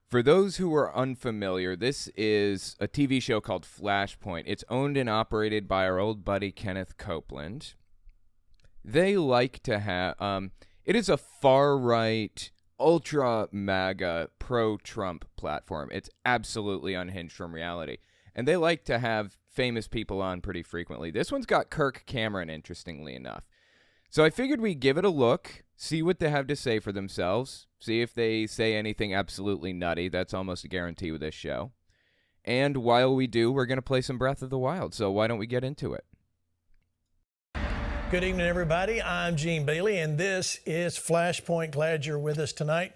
For those who are unfamiliar, this is a TV show called Flashpoint. It's owned and operated by our old buddy Kenneth Copeland. They like to have... it is a far-right, ultra-MAGA, pro-Trump platform. It's absolutely unhinged from reality. And they like to have famous people on pretty frequently. This one's got Kirk Cameron, interestingly enough. So I figured we'd give it a look, see what they have to say for themselves, see if they say anything absolutely nutty. That's almost a guarantee with this show. And while we do, we're going to play some Breath of the Wild. So why don't we get into it? Good evening, everybody. I'm Gene Bailey, and this is Flashpoint. Glad you're with us tonight.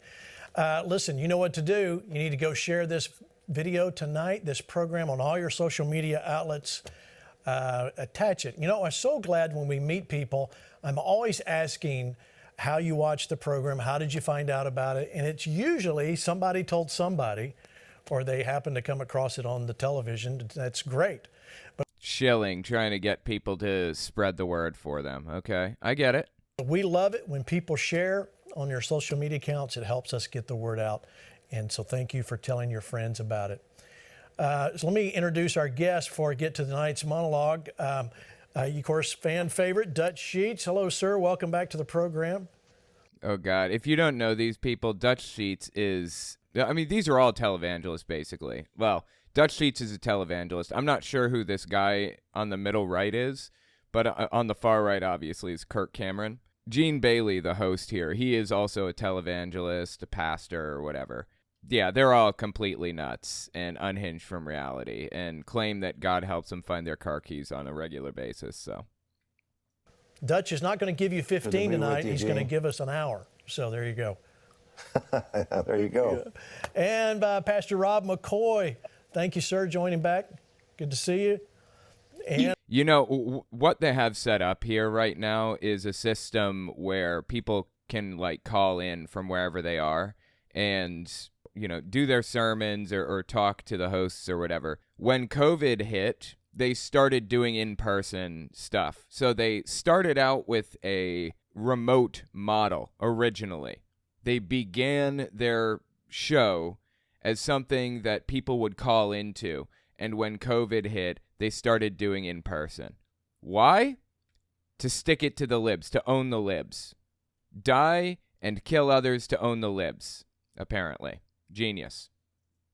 Listen, you know what to do. You need to go share this video tonight, this program on all your social media outlets. Attach it. You know, I'm so glad when we meet people, I'm always asking how you watch the program, how did you find out about it? And it's usually somebody told somebody, or they happen to come across it on the television. That's great. But Shilling, trying to get people to spread the word for them. Okay, I get it. we love it when people share on your social media accounts. It helps us get the word out. And so thank you for telling your friends about it. So let me introduce our guest before I get to tonight's monologue. Of course, fan favorite, Dutch Sheets. Hello, sir. Welcome back to the program. Oh, God. If you don't know these people, Dutch Sheets is... I mean, these are all televangelists, basically. Well, Dutch Sheets is a televangelist. I'm not sure who this guy on the middle right is, but on the far right, obviously, is Kirk Cameron. Gene Bailey, the host here, he is also a televangelist, a pastor, or whatever. Yeah, they're all completely nuts and unhinged from reality and claim that God helps them find their car keys on a regular basis. So Dutch is not going to give you 15 tonight. He's going to give us an hour. So there you go. There you go. Yeah. And Pastor Rob McCoy. Thank you, sir, joining back. Good to see you. And you know, what they have set up here right now is a system where people can, like, call in from wherever they are and, you know, do their sermons or talk to the hosts or whatever. When COVID hit, they started doing in-person stuff. So they started out with a remote model originally. They began their show as something that people would call into. And when COVID hit, they started doing in-person. Why? To stick it to the libs, to own the libs. Die and kill others to own the libs, apparently. Genius.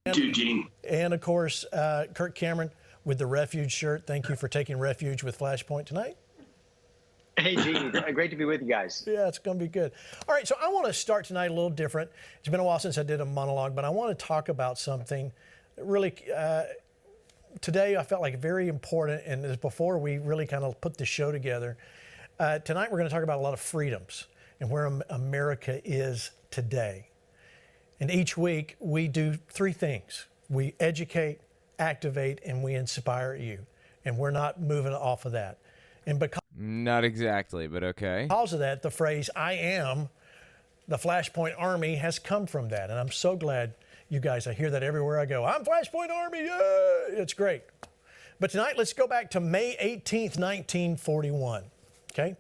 And of course, Kirk Cameron with the Refuge shirt. Thank you for taking refuge with Flashpoint tonight. Hey, Gene. Great to be with you guys. Yeah, it's going to be good. All right, so I want to start tonight a little different. It's been a while since I did a monologue, but I want to talk about something that really, today I felt like very important, and this before we really kind of put the show together. Tonight we're going to talk about a lot of freedoms and where America is today. And each week we do three things. We educate, activate, and we inspire you. And we're not moving off of that. And because Not exactly, but okay. Because of that, the phrase, I am the Flashpoint Army, has come from that. And I'm so glad you guys, I hear that everywhere I go. I'm Flashpoint Army, yeah! It's great. But tonight, let's go back to May 18th, 1941, okay?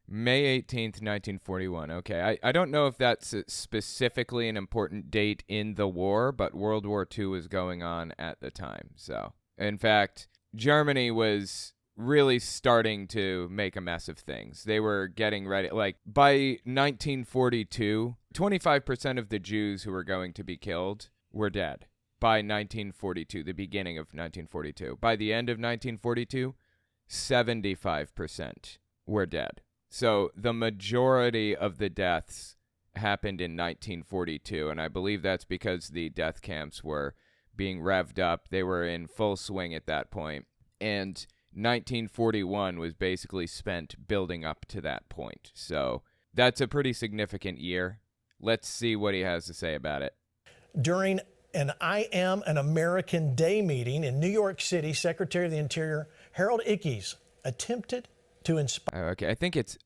May 18th, 1941. Okay, I don't know if that's specifically an important date in the war, but World War II was going on at the time. So, in fact, Germany was really starting to make a mess of things. They were getting ready. Like, by 1942, 25% of the Jews who were going to be killed were dead. By 1942, the beginning of 1942. By the end of 1942, 75% were dead. So the majority of the deaths happened in 1942, and I believe that's because the death camps were being revved up. They were in full swing at that point, and 1941 was basically spent building up to that point. So that's a pretty significant year. Let's see what he has to say about it. During an I Am an American Day meeting in New York City, Secretary of the Interior Harold Ickes attempted to inspire. Okay, I think it's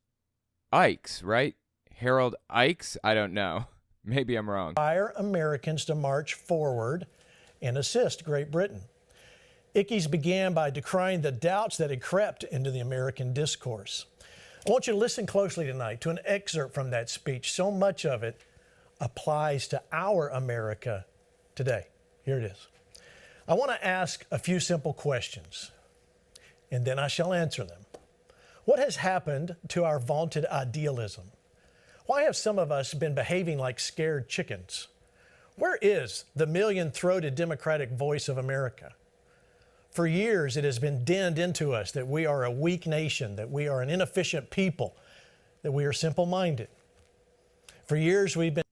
Ikes, right? Harold Ikes? I don't know. Maybe I'm wrong. Americans to march forward and assist Great Britain. Ickes began by decrying the doubts that had crept into the American discourse. I want you to listen closely tonight to an excerpt from that speech. So much of it applies to our America today. Here it is. I want to ask a few simple questions, and then I shall answer them. What has happened to our vaunted idealism? Why have some of us been behaving like scared chickens? Where is the million-throated democratic voice of America? For years, it has been dinned into us that we are a weak nation, that we are an inefficient people, that we are simple-minded. For years, we've been...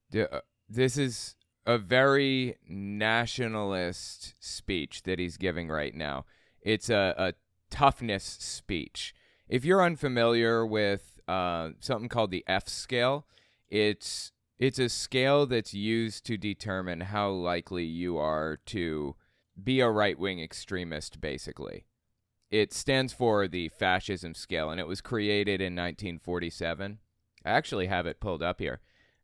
This is a very nationalist speech that he's giving right now. It's a toughness speech. If you're unfamiliar with something called the F scale, it's a scale that's used to determine how likely you are to be a right-wing extremist, basically. It stands for the fascism scale, and it was created in 1947. I actually have it pulled up here.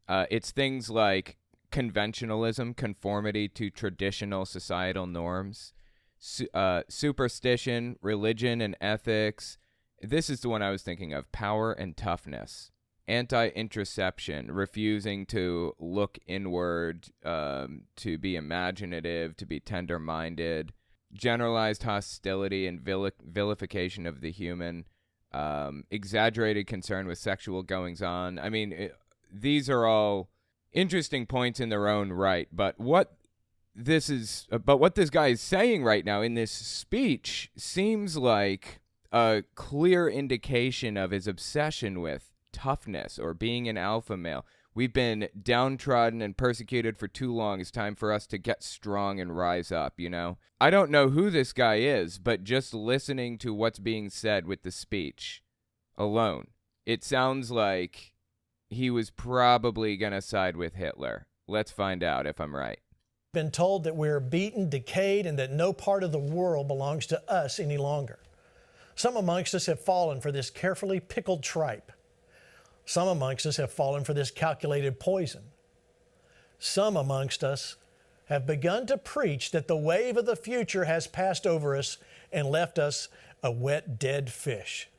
It's things like conventionalism, conformity to traditional societal norms, superstition, religion and ethics. This is the one I was thinking of, power and toughness. Anti-introception, refusing to look inward, to be imaginative, to be tender-minded. Generalized hostility and vilification of the human. Exaggerated concern with sexual goings-on. I mean, these are all interesting points in their own right, but what this guy is saying right now in this speech seems like a clear indication of his obsession with toughness or being an alpha male. We've been downtrodden and persecuted for too long. It's time for us to get strong and rise up, you know? I don't know who this guy is, but just listening to what's being said with the speech alone, it sounds like he was probably going to side with Hitler. Let's find out if I'm right. Been told that we're beaten, decayed, and that no part of the world belongs to us any longer. Some amongst us have fallen for this carefully pickled tripe. Some amongst us have fallen for this calculated poison. Some amongst us have begun to preach that the wave of the future has passed over us and left us a wet, dead fish.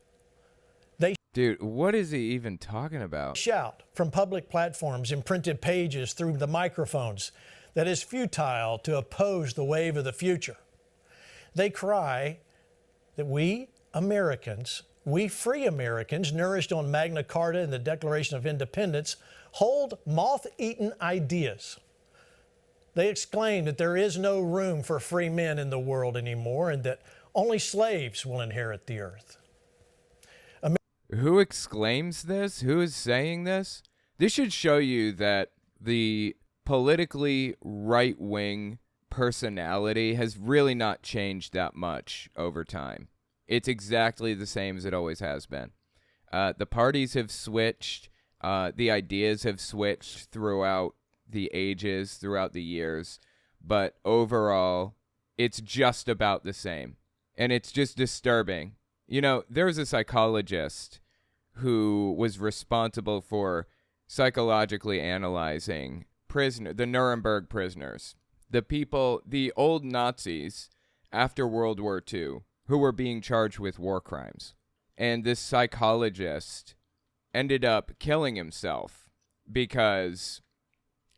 Dude, what is he even talking about? Shout from public platforms and printed pages through the microphones that is futile to oppose the wave of the future. They cry that we Americans, we free Americans, nourished on Magna Carta and the Declaration of Independence, hold moth-eaten ideas. They exclaim that there is no room for free men in the world anymore and that only slaves will inherit the earth. Who exclaims this? Who is saying this? This should show you that the politically right-wing personality has really not changed that much over time. It's exactly the same as it always has been. The parties have switched. The ideas have switched throughout the ages, throughout the years. But overall, it's just about the same. And it's just disturbing. You know, there was a psychologist who was responsible for psychologically analyzing the Nuremberg prisoners, the old Nazis after World War II, who were being charged with war crimes. And this psychologist ended up killing himself because,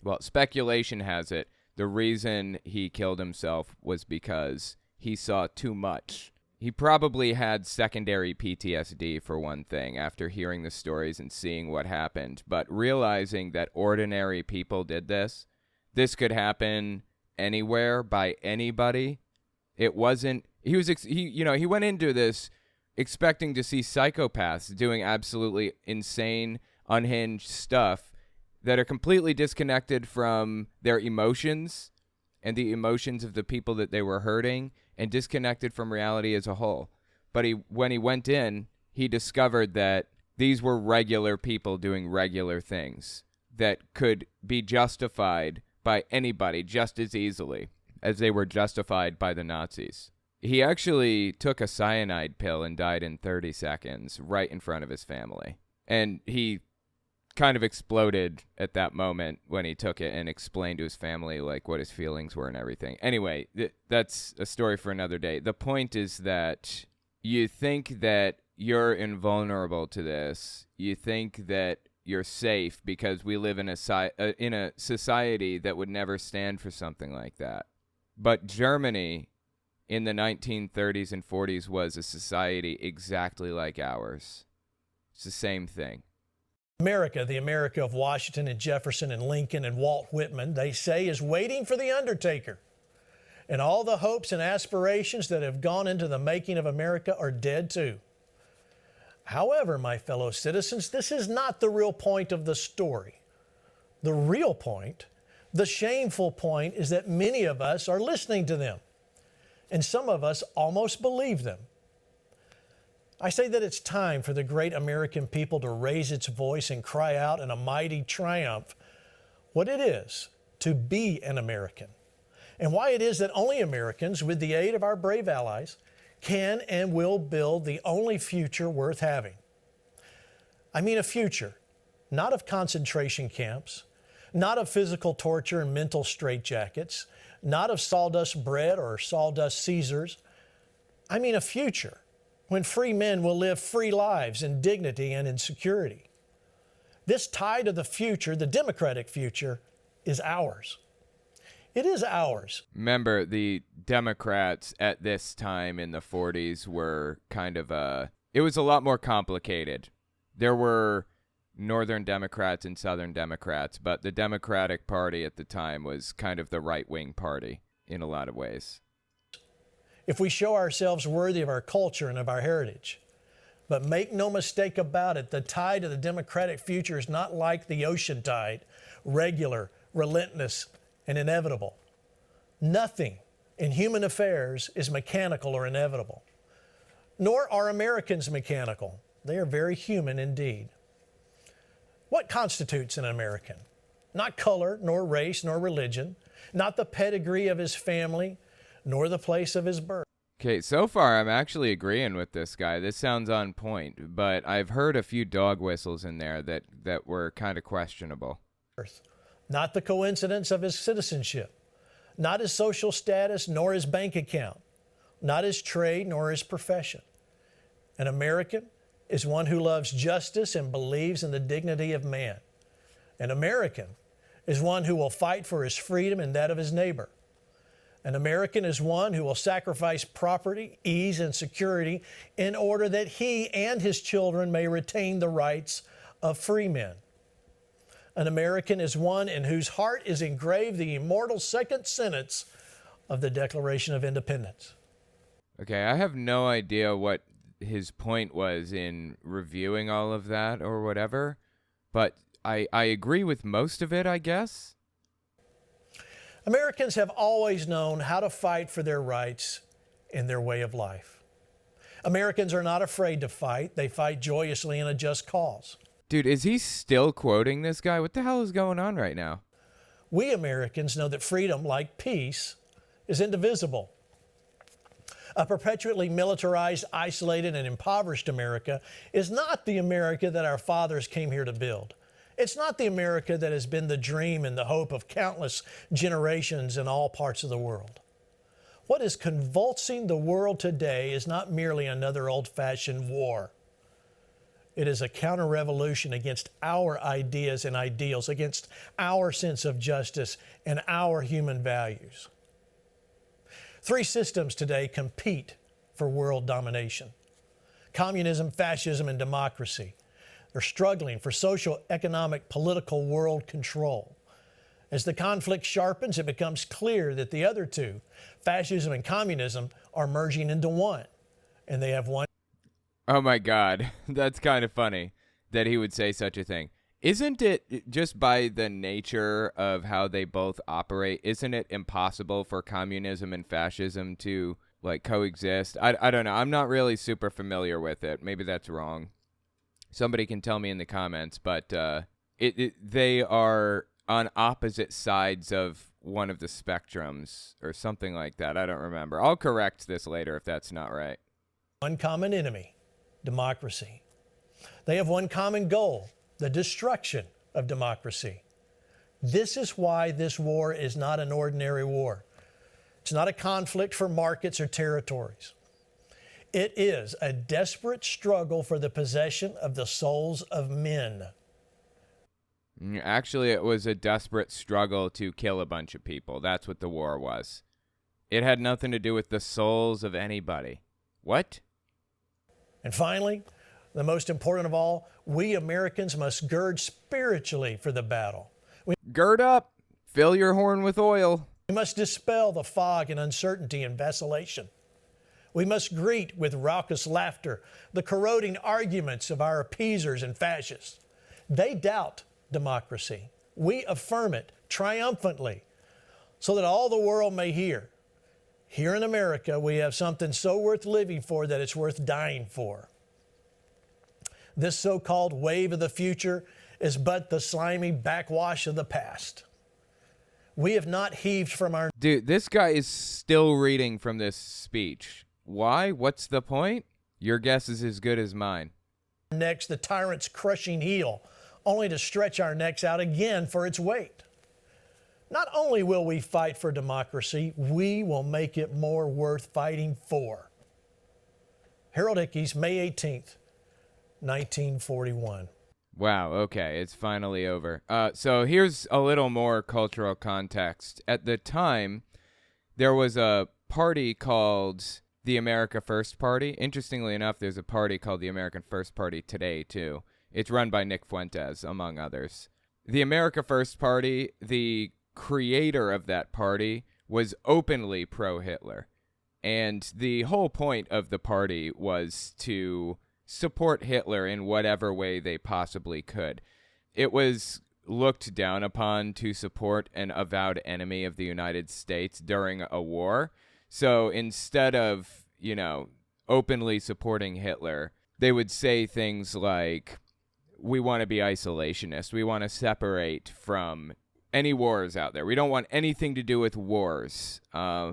well, speculation has it, the reason he killed himself was because he saw too much. He probably had secondary PTSD, for one thing, after hearing the stories and seeing what happened. But realizing that ordinary people did this could happen anywhere by anybody. It wasn't. He went into this expecting to see psychopaths doing absolutely insane, unhinged stuff that are completely disconnected from their emotions and the emotions of the people that they were hurting, and disconnected from reality as a whole. But when he went in, he discovered that these were regular people doing regular things that could be justified by anybody just as easily as they were justified by the Nazis. He actually took a cyanide pill and died in 30 seconds right in front of his family. And he kind of exploded at that moment when he took it and explained to his family like what his feelings were and everything. Anyway, that's a story for another day. The point is that you think that you're invulnerable to this. You think that you're safe because we live in a society that would never stand for something like that. But Germany in the 1930s and 40s was a society exactly like ours. It's the same thing. America, the America of Washington and Jefferson and Lincoln and Walt Whitman, they say, is waiting for the undertaker. And all the hopes and aspirations that have gone into the making of America are dead too. However, my fellow citizens, this is not the real point of the story. The real point, the shameful point, is that many of us are listening to them, and some of us almost believe them. I say that it's time for the great American people to raise its voice and cry out in a mighty triumph what it is to be an American, and why it is that only Americans, with the aid of our brave allies, can and will build the only future worth having. I mean a future, not of concentration camps, not of physical torture and mental straitjackets, not of sawdust bread or sawdust Caesars. I mean a future when free men will live free lives in dignity and in security. This tide of the future, the democratic future, is ours. It is ours. Remember, the Democrats at this time in the 40s were kind of it was a lot more complicated. There were Northern Democrats and Southern Democrats, but the Democratic Party at the time was kind of the right-wing party in a lot of ways. If we show ourselves worthy of our culture and of our heritage. But make no mistake about it, the tide of the democratic future is not like the ocean tide, regular, relentless, and inevitable. Nothing in human affairs is mechanical or inevitable. Nor are Americans mechanical. They are very human indeed. What constitutes an American? Not color, nor race, nor religion, not the pedigree of his family, nor the place of his birth. Okay, so far I'm actually agreeing with this guy. This sounds on point, but I've heard a few dog whistles in there that were kind of questionable. Not the coincidence of his citizenship, not his social status, nor his bank account, not his trade, nor his profession. An American is one who loves justice and believes in the dignity of man. An American is one who will fight for his freedom and that of his neighbor. An American is one who will sacrifice property, ease, and security in order that he and his children may retain the rights of free men. An American is one in whose heart is engraved the immortal second sentence of the Declaration of Independence. Okay, I have no idea what his point was in reviewing all of that or whatever, but I agree with most of it, I guess. Americans have always known how to fight for their rights in their way of life. Americans are not afraid to fight. They fight joyously in a just cause. Dude, is he still quoting this guy? What the hell is going on right now? We Americans know that freedom, like peace, is indivisible. A perpetually militarized, isolated, and impoverished America is not the America that our fathers came here to build. It's not the America that has been the dream and the hope of countless generations in all parts of the world. What is convulsing the world today is not merely another old-fashioned war. It is a counter-revolution against our ideas and ideals, against our sense of justice and our human values. Three systems today compete for world domination: communism, fascism, and democracy. They're struggling for social, economic, political world control. As the conflict sharpens, it becomes clear that the other two, fascism and communism, are merging into one, and they have one. Oh my God, that's kind of funny that he would say such a thing. Isn't it, just by the nature of how they both operate, isn't it impossible for communism and fascism to like coexist? I don't know. I'm not really super familiar with it. Maybe that's wrong. Somebody can tell me in the comments, but they are on opposite sides of one of the spectrums or something like that. I don't remember. I'll correct this later if that's not right. One common enemy, democracy. They have one common goal, the destruction of democracy. This is why this war is not an ordinary war. It's not a conflict for markets or territories. It is a desperate struggle for the possession of the souls of men. Actually, it was a desperate struggle to kill a bunch of people. That's what the war was. It had nothing to do with the souls of anybody. What? And finally, the most important of all, we Americans must gird spiritually for the battle. Gird up. Fill your horn with oil. We must dispel the fog and uncertainty and vacillation. We must greet with raucous laughter the corroding arguments of our appeasers and fascists. They doubt democracy. We affirm it triumphantly so that all the world may hear. Here in America, we have something so worth living for that it's worth dying for. This so-called wave of the future is but the slimy backwash of the past. We have not heaved from our... Dude, this guy is still reading from this speech. Why? What's the point? Your guess is as good as mine. ...necks the tyrant's crushing heel, only to stretch our necks out again for its weight. Not only will we fight for democracy, we will make it more worth fighting for. Harold Ickes, May 18th, 1941. Wow, okay, it's finally over. So here's a little more cultural context. At the time, there was a party called the America First Party. Interestingly enough, there's a party called the American First Party today, too. It's run by Nick Fuentes, among others. The America First Party, the creator of that party, was openly pro-Hitler. And the whole point of the party was to support Hitler in whatever way they possibly could. It was looked down upon to support an avowed enemy of the United States during a war. So instead of, openly supporting Hitler, they would say things like, we want to be isolationist. We want to separate from any wars out there. We don't want anything to do with wars.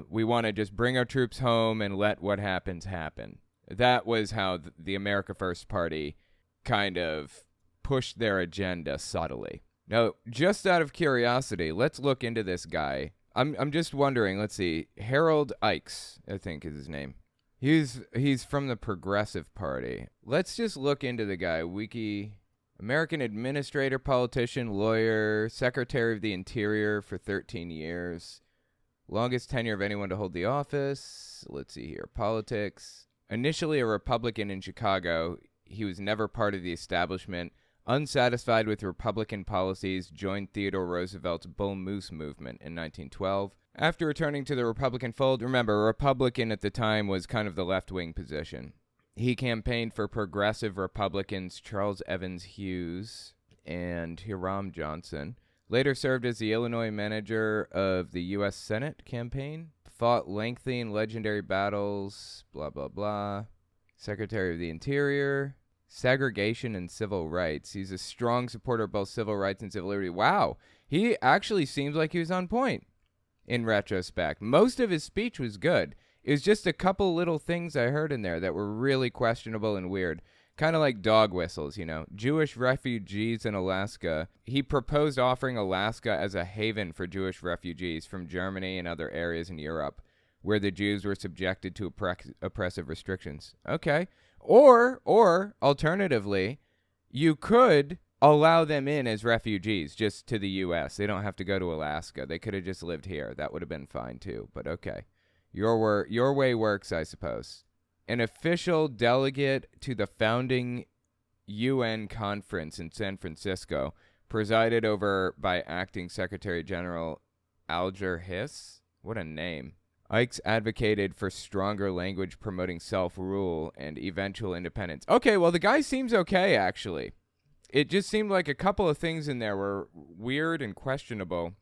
We want to just bring our troops home and let what happens happen. That was how the America First Party kind of pushed their agenda subtly. Now, just out of curiosity, let's look into this guy. I'm just wondering, let's see, Harold Ickes, I think is his name. He's from the Progressive Party. Let's just look into the guy. American administrator, politician, lawyer, Secretary of the Interior for 13 years. Longest tenure of anyone to hold the office. Let's see here. Politics. Initially a Republican in Chicago, he was never part of the establishment. Unsatisfied with Republican policies, joined Theodore Roosevelt's Bull Moose movement in 1912. After returning to the Republican fold, remember, Republican at the time was kind of the left-wing position. He campaigned for progressive Republicans Charles Evans Hughes and Hiram Johnson. Later served as the Illinois manager of the U.S. Senate campaign. Fought lengthy and legendary battles, blah, blah, blah. Secretary of the Interior. Segregation and civil rights. He's a strong supporter of both civil rights and civil liberty. Wow. He actually seems like he was on point in retrospect. Most of his speech was good. It was just a couple little things I heard in there that were really questionable and weird. Kind of like dog whistles, Jewish refugees in Alaska. He proposed offering Alaska as a haven for Jewish refugees from Germany and other areas in Europe where the Jews were subjected to oppressive restrictions. Okay. Or alternatively, you could allow them in as refugees just to the U.S. They don't have to go to Alaska. They could have just lived here. That would have been fine too, but okay. Your way works, I suppose. An official delegate to the founding UN conference in San Francisco, presided over by acting Secretary General Alger Hiss. What a name. Ickes advocated for stronger language promoting self-rule and eventual independence. Okay, well, the guy seems okay, actually. It just seemed like a couple of things in there were weird and questionable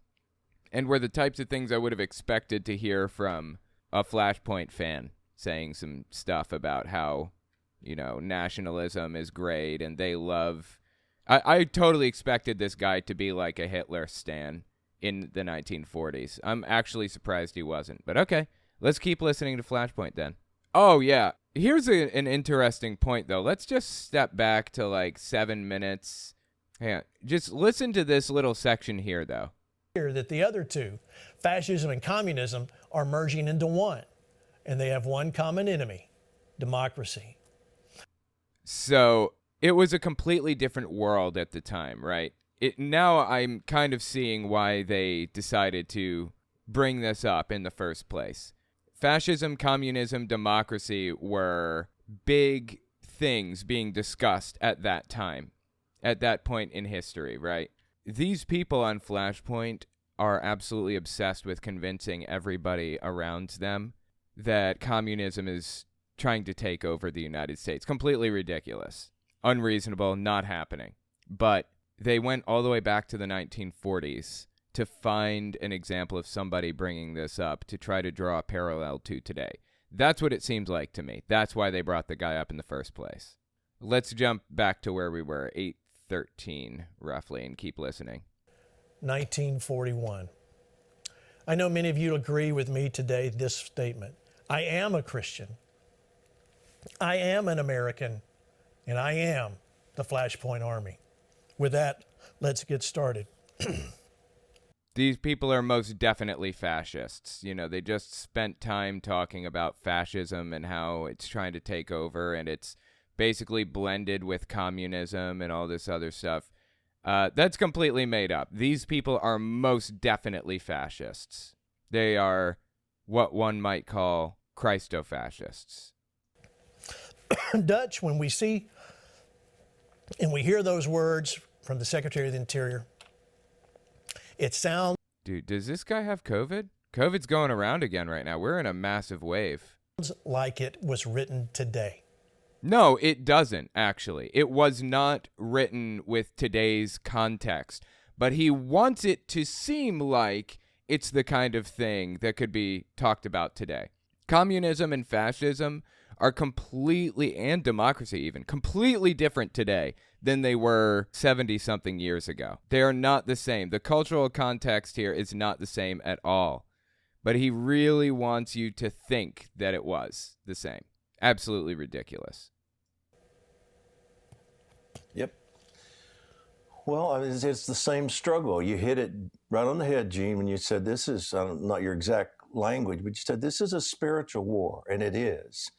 and were the types of things I would have expected to hear from a Flashpoint fan saying some stuff about how, nationalism is great and they love... I totally expected this guy to be like a Hitler stan in the 1940s. I'm actually surprised he wasn't. But okay, let's keep listening to Flashpoint then. Oh, yeah. Here's an interesting point, though. Let's just step back to like 7 minutes. Hang on. Just listen to this little section here, though. That the other two, fascism and communism, are merging into one. And they have one common enemy, democracy. So it was a completely different world at the time, right? now I'm kind of seeing why they decided to bring this up in the first place. Fascism, communism, democracy were big things being discussed at that time, at that point in history, right? These people on Flashpoint are absolutely obsessed with convincing everybody around them that communism is trying to take over the United States. Completely ridiculous, unreasonable, not happening. But they went all the way back to the 1940s to find an example of somebody bringing this up to try to draw a parallel to today. That's what it seems like to me. That's why they brought the guy up in the first place. Let's jump back to where we were, 8:13 roughly, and keep listening. 1941. I know many of you agree with me today, this statement. I am a Christian. I am an American, and I am the Flashpoint Army. With that, let's get started. These people are most definitely fascists. You know, they just spent time talking about fascism and how it's trying to take over, and it's basically blended with communism and all this other stuff. That's completely made up. These people are most definitely fascists. They are what one might call Christo-fascists. Dutch, when we see and we hear those words from the Secretary of the Interior, it sounds... Dude, does this guy have COVID? COVID's going around again right now. We're in a massive wave. Like it was written today. No, it doesn't, actually. It was not written with today's context, but he wants it to seem like it's the kind of thing that could be talked about today. Communism and fascism are completely, and democracy even, completely different today than they were 70-something years ago. They are not the same. The cultural context here is not the same at all. But he really wants you to think that it was the same. Absolutely ridiculous. Yep. Well, I mean, it's the same struggle. You hit it right on the head, Gene, when you said this is, not your exact language, but you said this is a spiritual war, and it is.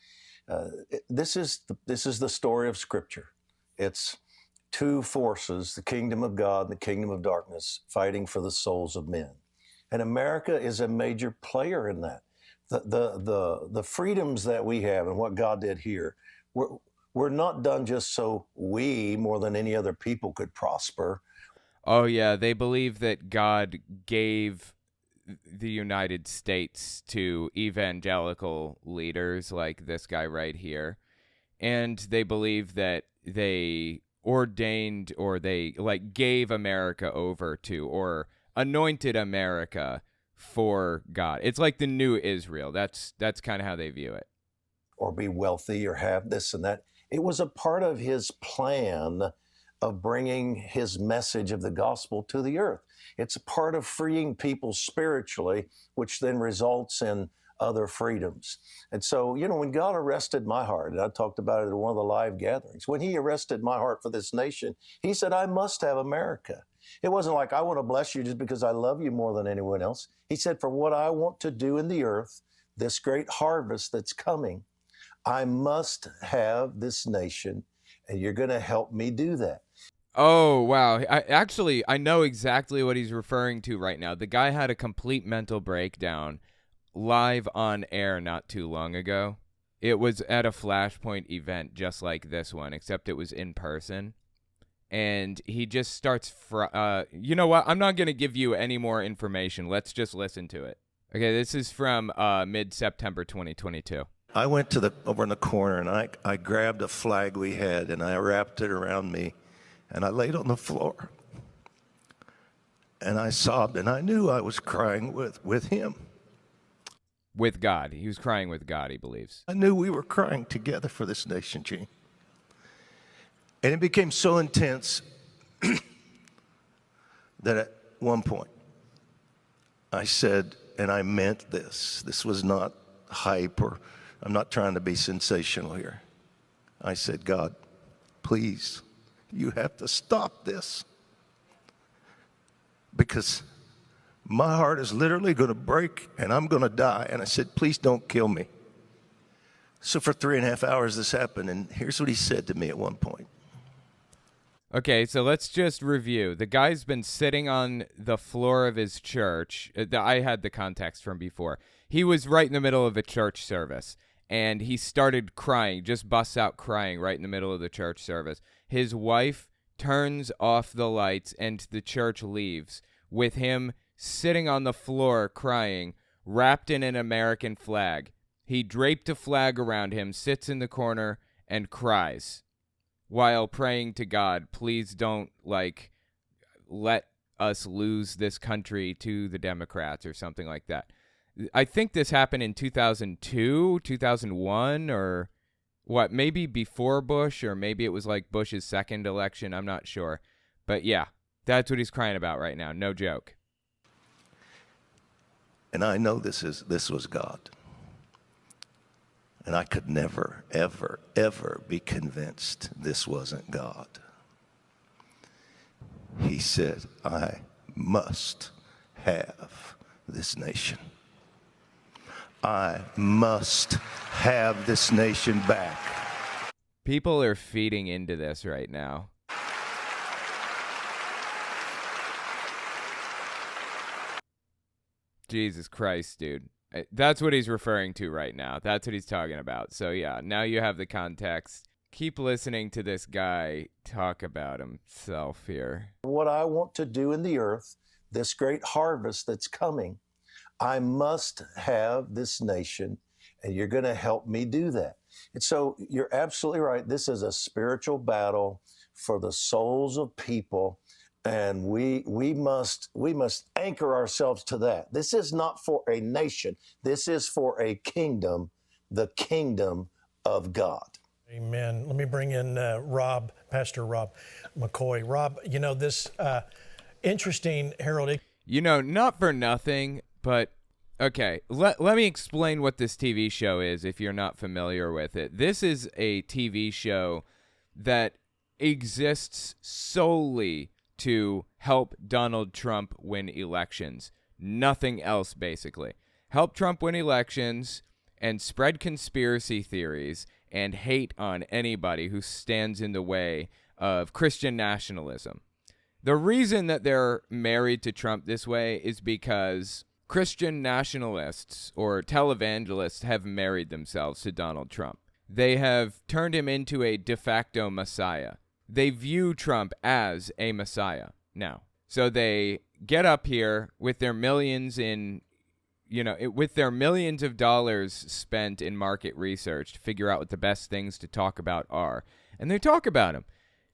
This is the story of Scripture. It's two forces, the kingdom of God and the kingdom of darkness, fighting for the souls of men. And America is a major player in that. The freedoms that we have and what God did here, we're not done just so we, more than any other people, could prosper. Oh, yeah. They believe that God gave the United States to evangelical leaders like this guy right here. And they believe that they ordained or they gave America over to or anointed America for God. It's like the new Israel. That's kind of how they view it. Or be wealthy or have this and that. It was a part of his plan of bringing his message of the gospel to the earth. It's a part of freeing people spiritually, which then results in other freedoms. And so, when God arrested my heart, and I talked about it at one of the live gatherings, when he arrested my heart for this nation, he said, I must have America. It wasn't like, I want to bless you just because I love you more than anyone else. He said, for what I want to do in the earth, this great harvest that's coming, I must have this nation, and you're going to help me do that. Oh, wow. I know exactly what he's referring to right now. The guy had a complete mental breakdown live on air not too long ago. It was at a Flashpoint event just like this one, except it was in person. And he just starts, you know what? I'm not going to give you any more information. Let's just listen to it. Okay, this is from mid-September 2022. I went over in the corner and I grabbed a flag we had and I wrapped it around me and I laid on the floor. And I sobbed and I knew I was crying with him. With God. He was crying with God, he believes. I knew we were crying together for this nation, Gene. And it became so intense that at one point I said, and I meant this. This was not hype or I'm not trying to be sensational here. I said, God, please, you have to stop this. Because my heart is literally going to break and I'm going to die. And I said, please don't kill me. So for 3.5 hours this happened. And here's what he said to me at one point. Okay, so let's just review. The guy's been sitting on the floor of his church. I had the context from before. He was right in the middle of a church service, and he started crying, just busts out crying right in the middle of the church service. His wife turns off the lights, and the church leaves, with him sitting on the floor crying, wrapped in an American flag. He draped a flag around him, sits in the corner, and cries while praying to God, please don't, let us lose this country to the Democrats or something like that. I think this happened in 2002, 2001, or what, maybe before Bush, or maybe it was like Bush's second election. I'm not sure. But yeah, that's what he's crying about right now. No joke. And I know this was God. And I could never, ever, ever be convinced this wasn't God. He said, I must have this nation. I must have this nation back. People are feeding into this right now. Jesus Christ, dude. That's what he's referring to right now. That's what he's talking about. So yeah, now you have the context. Keep listening to this guy talk about himself here. What I want to do in the earth, this great harvest that's coming, I must have this nation, and you're going to help me do that. And so you're absolutely right. This is a spiritual battle for the souls of people. And we must anchor ourselves to that. This is not for a nation. This is for a kingdom, the kingdom of God. Amen. Let me bring in Pastor Rob McCoy. Rob, this interesting, Harold. Not for nothing, but okay, let me explain what this TV show is if you're not familiar with it. This is a TV show that exists solely to help Donald Trump win elections. Nothing else, basically. Help Trump win elections and spread conspiracy theories and hate on anybody who stands in the way of Christian nationalism. The reason that they're married to Trump this way is because Christian nationalists or televangelists have married themselves to Donald Trump. They have turned him into a de facto messiah. They view Trump as a messiah now. So they get up here with their millions with their millions of dollars spent in market research to figure out what the best things to talk about are. And they talk about them.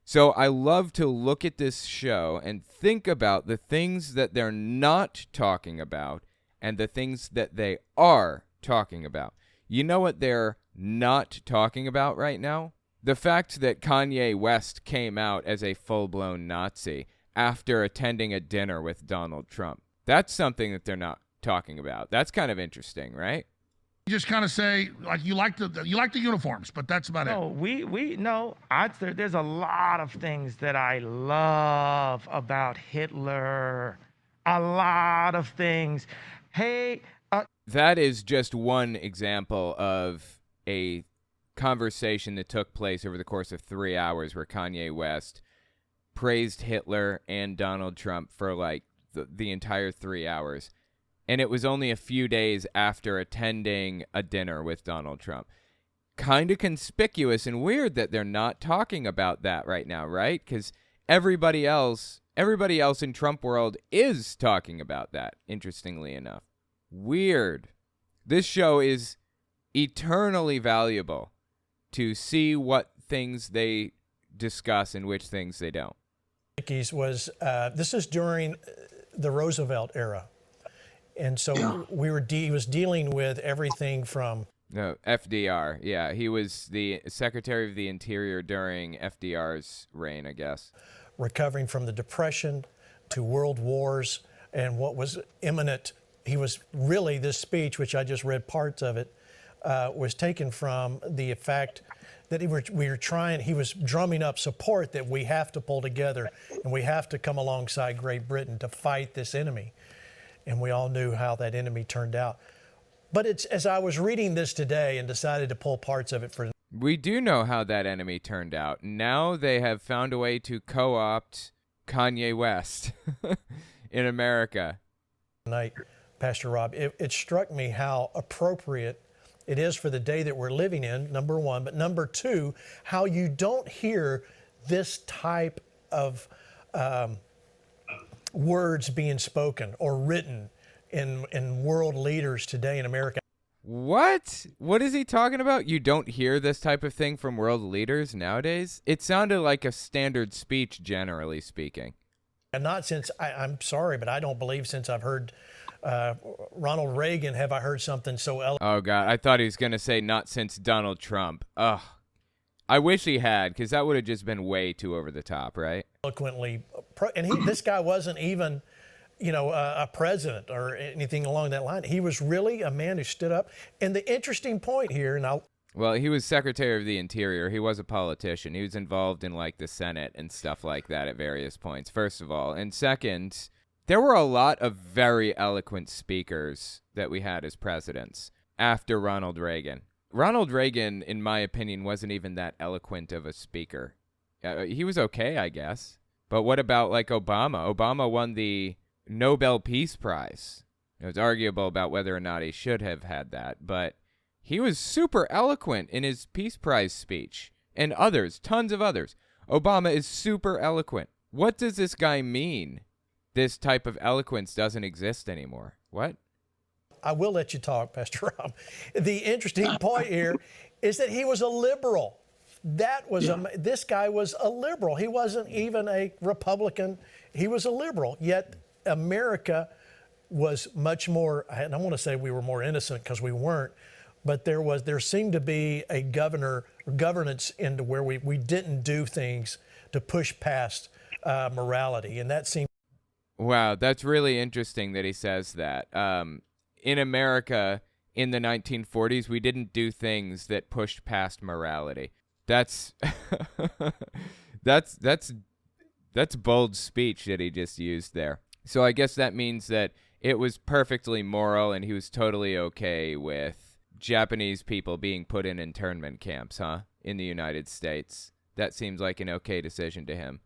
So I love to look at this show and think about the things that they're not talking about and the things that they are talking about. You know what they're not talking about right now? The fact that Kanye West came out as a full-blown Nazi after attending a dinner with Donald Trump. That's something that they're not talking about. That's kind of interesting, right? You just kind of say, like, you like the uniforms, but that's about it. There's a lot of things that I love about Hitler. A lot of things. Hey. That is just one example of a conversation that took place over the course of 3 hours where Kanye West praised Hitler and Donald Trump for the entire 3 hours. And it was only a few days after attending a dinner with Donald Trump. Kind of conspicuous and weird that they're not talking about that right now, right? Because everybody else in Trump world is talking about that, interestingly enough. Weird. This show is eternally valuable to see what things they discuss and which things they don't. This is during the Roosevelt era. And so he was dealing with everything from... No, FDR. Yeah, he was the Secretary of the Interior during FDR's reign, I guess. Recovering from the Depression to world wars and what was imminent. This speech, which I just read parts of it, was taken from the fact that he was drumming up support that we have to pull together and we have to come alongside Great Britain to fight this enemy. And we all knew how that enemy turned out. But as I was reading this today and decided to pull parts of it for We do know how that enemy turned out. Now they have found a way to co-opt Kanye West in America. Tonight, Pastor Rob, it struck me how appropriate it is for the day that we're living in, number one, but number two, how you don't hear this type of words being spoken or written in world leaders today in America. What? What is he talking about? You don't hear this type of thing from world leaders nowadays? It sounded like a standard speech, generally speaking. And not since, I'm sorry, but I don't believe since I've heard Ronald Reagan have I heard something so eloquent. Oh, God. I thought he was going to say not since Donald Trump. Ugh. I wish he had, because that would have just been way too over the top, right? Eloquently. And this guy wasn't even, a president or anything along that line. He was really a man who stood up. And the interesting point here, well, he was Secretary of the Interior. He was a politician. He was involved in, like, the Senate and stuff like that at various points, first of all. And second, there were a lot of very eloquent speakers that we had as presidents after Ronald Reagan. Ronald Reagan, in my opinion, wasn't even that eloquent of a speaker. He was okay, I guess. But what about, like, Obama? Obama won the Nobel Peace Prize. It was arguable about whether or not he should have had that, but he was super eloquent in his Peace Prize speech. And others, tons of others. Obama is super eloquent. What does this guy mean? This type of eloquence doesn't exist anymore. What? I will let you talk, Pastor Rob. The interesting point here is that he was a liberal. This guy was a liberal. He wasn't even a Republican. He was a liberal. Yet America was much more, and I want to say we were more innocent because we weren't, but there seemed to be a governance into where we didn't do things to push past morality. And that seemed. Wow, that's really interesting that he says that. In America, in the 1940s, we didn't do things that pushed past morality. That's bold speech that he just used there. So I guess that means that it was perfectly moral and he was totally okay with Japanese people being put in internment camps, huh? In the United States. That seems like an okay decision to him.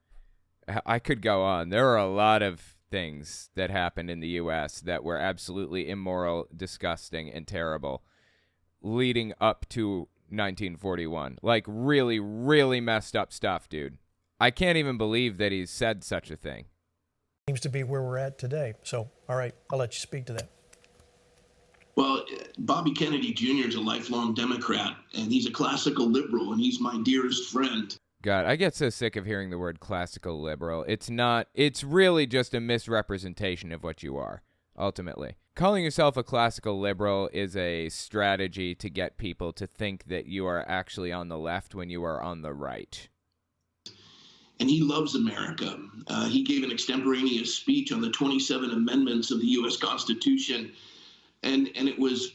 I could go on. There are a lot of things that happened in the U.S. that were absolutely immoral, disgusting, and terrible leading up to 1941. Like, really, really messed up stuff, dude. I can't even believe that he's said such a thing. Seems to be where we're at today. So, all right, I'll let you speak to that. Well, Bobby Kennedy Jr. is a lifelong Democrat, and he's a classical liberal, and he's my dearest friend. God, I get so sick of hearing the word classical liberal. It's really just a misrepresentation of what you are, ultimately. Calling yourself a classical liberal is a strategy to get people to think that you are actually on the left when you are on the right. And he loves America. He gave an extemporaneous speech on the 27 amendments of the U.S. Constitution, and it was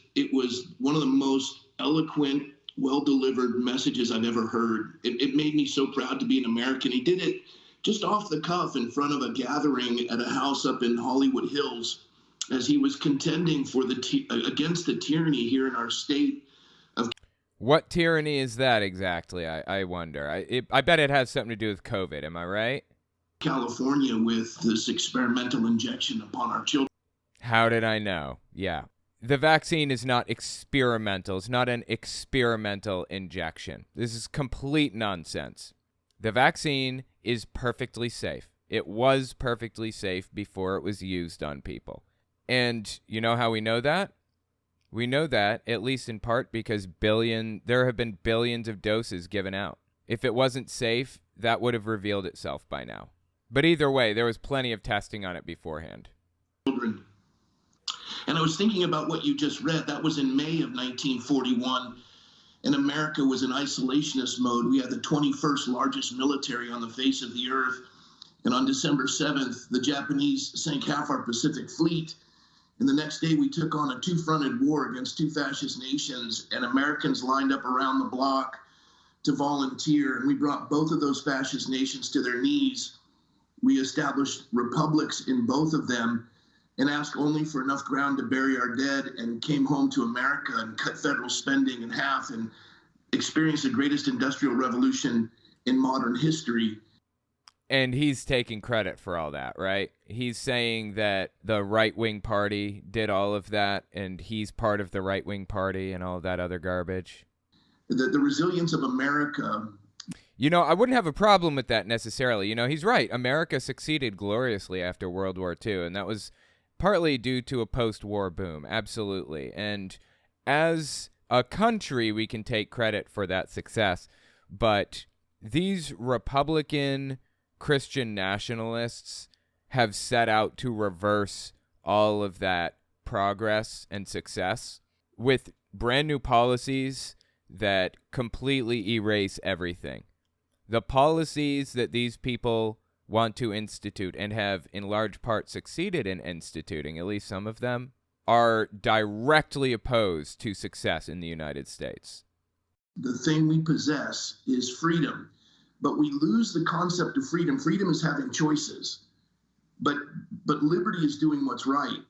one of the most eloquent, well-delivered messages I've ever heard. It made me so proud to be an American. He did it just off the cuff in front of a gathering at a house up in Hollywood Hills as he was contending for against the tyranny here in our state. What tyranny is that exactly? I wonder. I bet it has something to do with COVID. Am I right? California with this experimental injection upon our children. How did I know? Yeah. The vaccine is not experimental. It's not an experimental injection. This is complete nonsense. The vaccine is perfectly safe. It was perfectly safe before it was used on people. And you know how we know that? We know that, at least in part, because there have been billions of doses given out. If it wasn't safe, that would have revealed itself by now. But either way, there was plenty of testing on it beforehand. Children. And I was thinking about what you just read. That was in May of 1941, and America was in isolationist mode. We had the 21st largest military on the face of the earth. And on December 7th, the Japanese sank half our Pacific fleet. And the next day, we took on a two-fronted war against two fascist nations, and Americans lined up around the block to volunteer. And we brought both of those fascist nations to their knees. We established republics in both of them, and asked only for enough ground to bury our dead, and came home to America and cut federal spending in half and experienced the greatest industrial revolution in modern history. And he's taking credit for all that, right? He's saying that the right-wing party did all of that, and he's part of the right-wing party and all of that other garbage. The resilience of America. You know, I wouldn't have a problem with that necessarily. You know, he's right. America succeeded gloriously after World War II, and that was partly due to a post-war boom. Absolutely. And as a country, we can take credit for that success. But these Republican Christian nationalists have set out to reverse all of that progress and success with brand new policies that completely erase everything. The policies that these people want to institute and have in large part succeeded in instituting, at least some of them, are directly opposed to success in the United States. The thing we possess is freedom, but we lose the concept of freedom. Freedom is having choices, but liberty is doing what's right.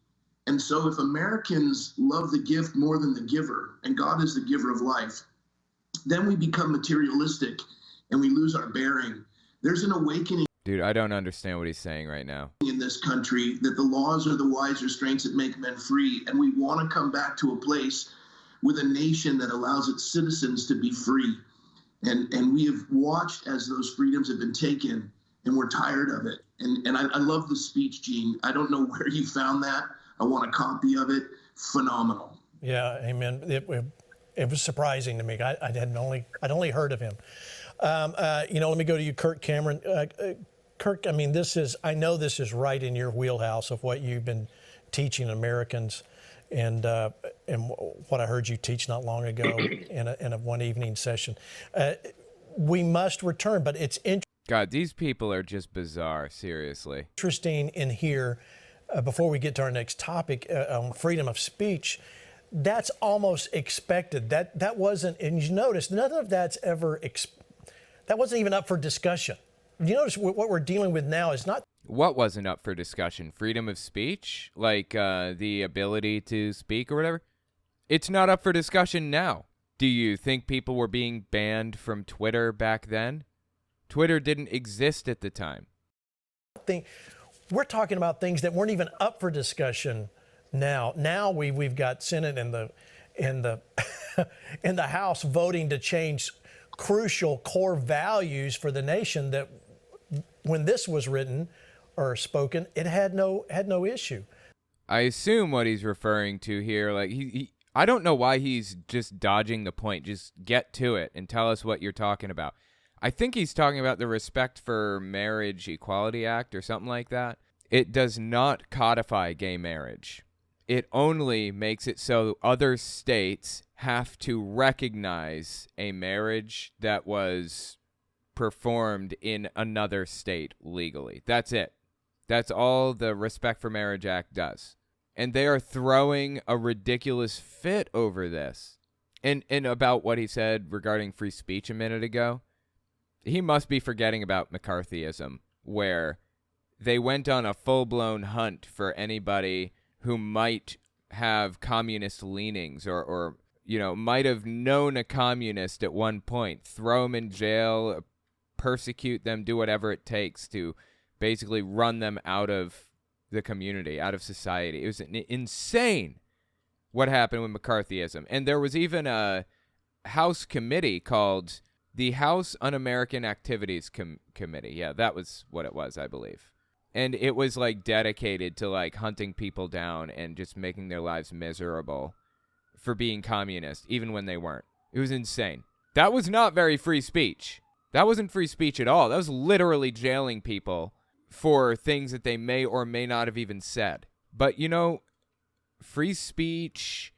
And so if Americans love the gift more than the giver, and God is the giver of life, then we become materialistic and we lose our bearing. There's an awakening. Dude, I don't understand what he's saying right now. In this country, that the laws are the wise restraints that make men free. And we want to come back to a place with a nation that allows its citizens to be free. And we have watched as those freedoms have been taken, and we're tired of it. And I love the speech, Gene. I don't know where you found that. I want a copy of it. Phenomenal. Yeah, amen. It was surprising to me. I'd only heard of him. Let me go to you, Kirk Cameron. Kirk, I mean, I know this is right in your wheelhouse of what you've been teaching Americans, and what I heard you teach not long ago in a one evening session. We must return, but it's interesting. God, these people are just bizarre, seriously. Interesting in here, before we get to our next topic on freedom of speech, that's almost expected. That wasn't, and you notice none of that's ever, that wasn't even up for discussion. You notice what we're dealing with now is not. What wasn't up for discussion? Freedom of speech? Like the ability to speak or whatever? It's not up for discussion now. Do you think people were being banned from Twitter back then? Twitter didn't exist at the time. We're talking about things that weren't even up for discussion now. Now we've got Senate and the in the House voting to change crucial core values for the nation that when this was written or spoken, it had no issue. I assume what he's referring to here, like I don't know why he's just dodging the point. Just get to it and tell us what you're talking about. I think he's talking about the Respect for Marriage Equality Act or something like that. It does not codify gay marriage. It only makes it so other states have to recognize a marriage that was performed in another state legally. That's it. That's all the Respect for Marriage Act does. And they are throwing a ridiculous fit over this. And about what he said regarding free speech a minute ago, he must be forgetting about McCarthyism, where they went on a full-blown hunt for anybody who might have communist leanings or might have known a communist at one point, throw them in jail, persecute them, do whatever it takes to basically run them out of the community, out of society. It was insane what happened with McCarthyism. And there was even a House committee called the House Un-American Activities Committee. Yeah, that was what it was, I believe. And it was like dedicated to like hunting people down and just making their lives miserable for being communist, even when they weren't. It was insane. That was not very free speech. That wasn't free speech at all. That was literally jailing people for things that they may or may not have even said. But, free speech,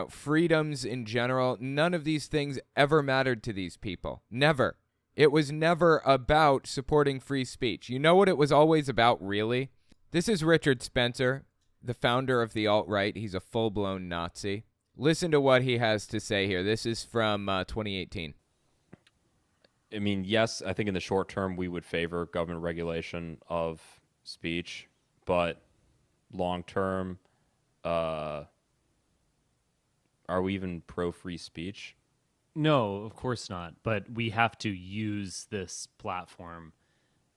freedoms in general, none of these things ever mattered to these people. Never. It was never about supporting free speech. You know what it was always about, really? This is Richard Spencer, the founder of the alt-right. He's a full-blown Nazi. Listen to what he has to say here. This is from 2018. I mean, yes, I think in the short term we would favor government regulation of speech, but long term, are we even pro-free speech? No, of course not. But we have to use this platform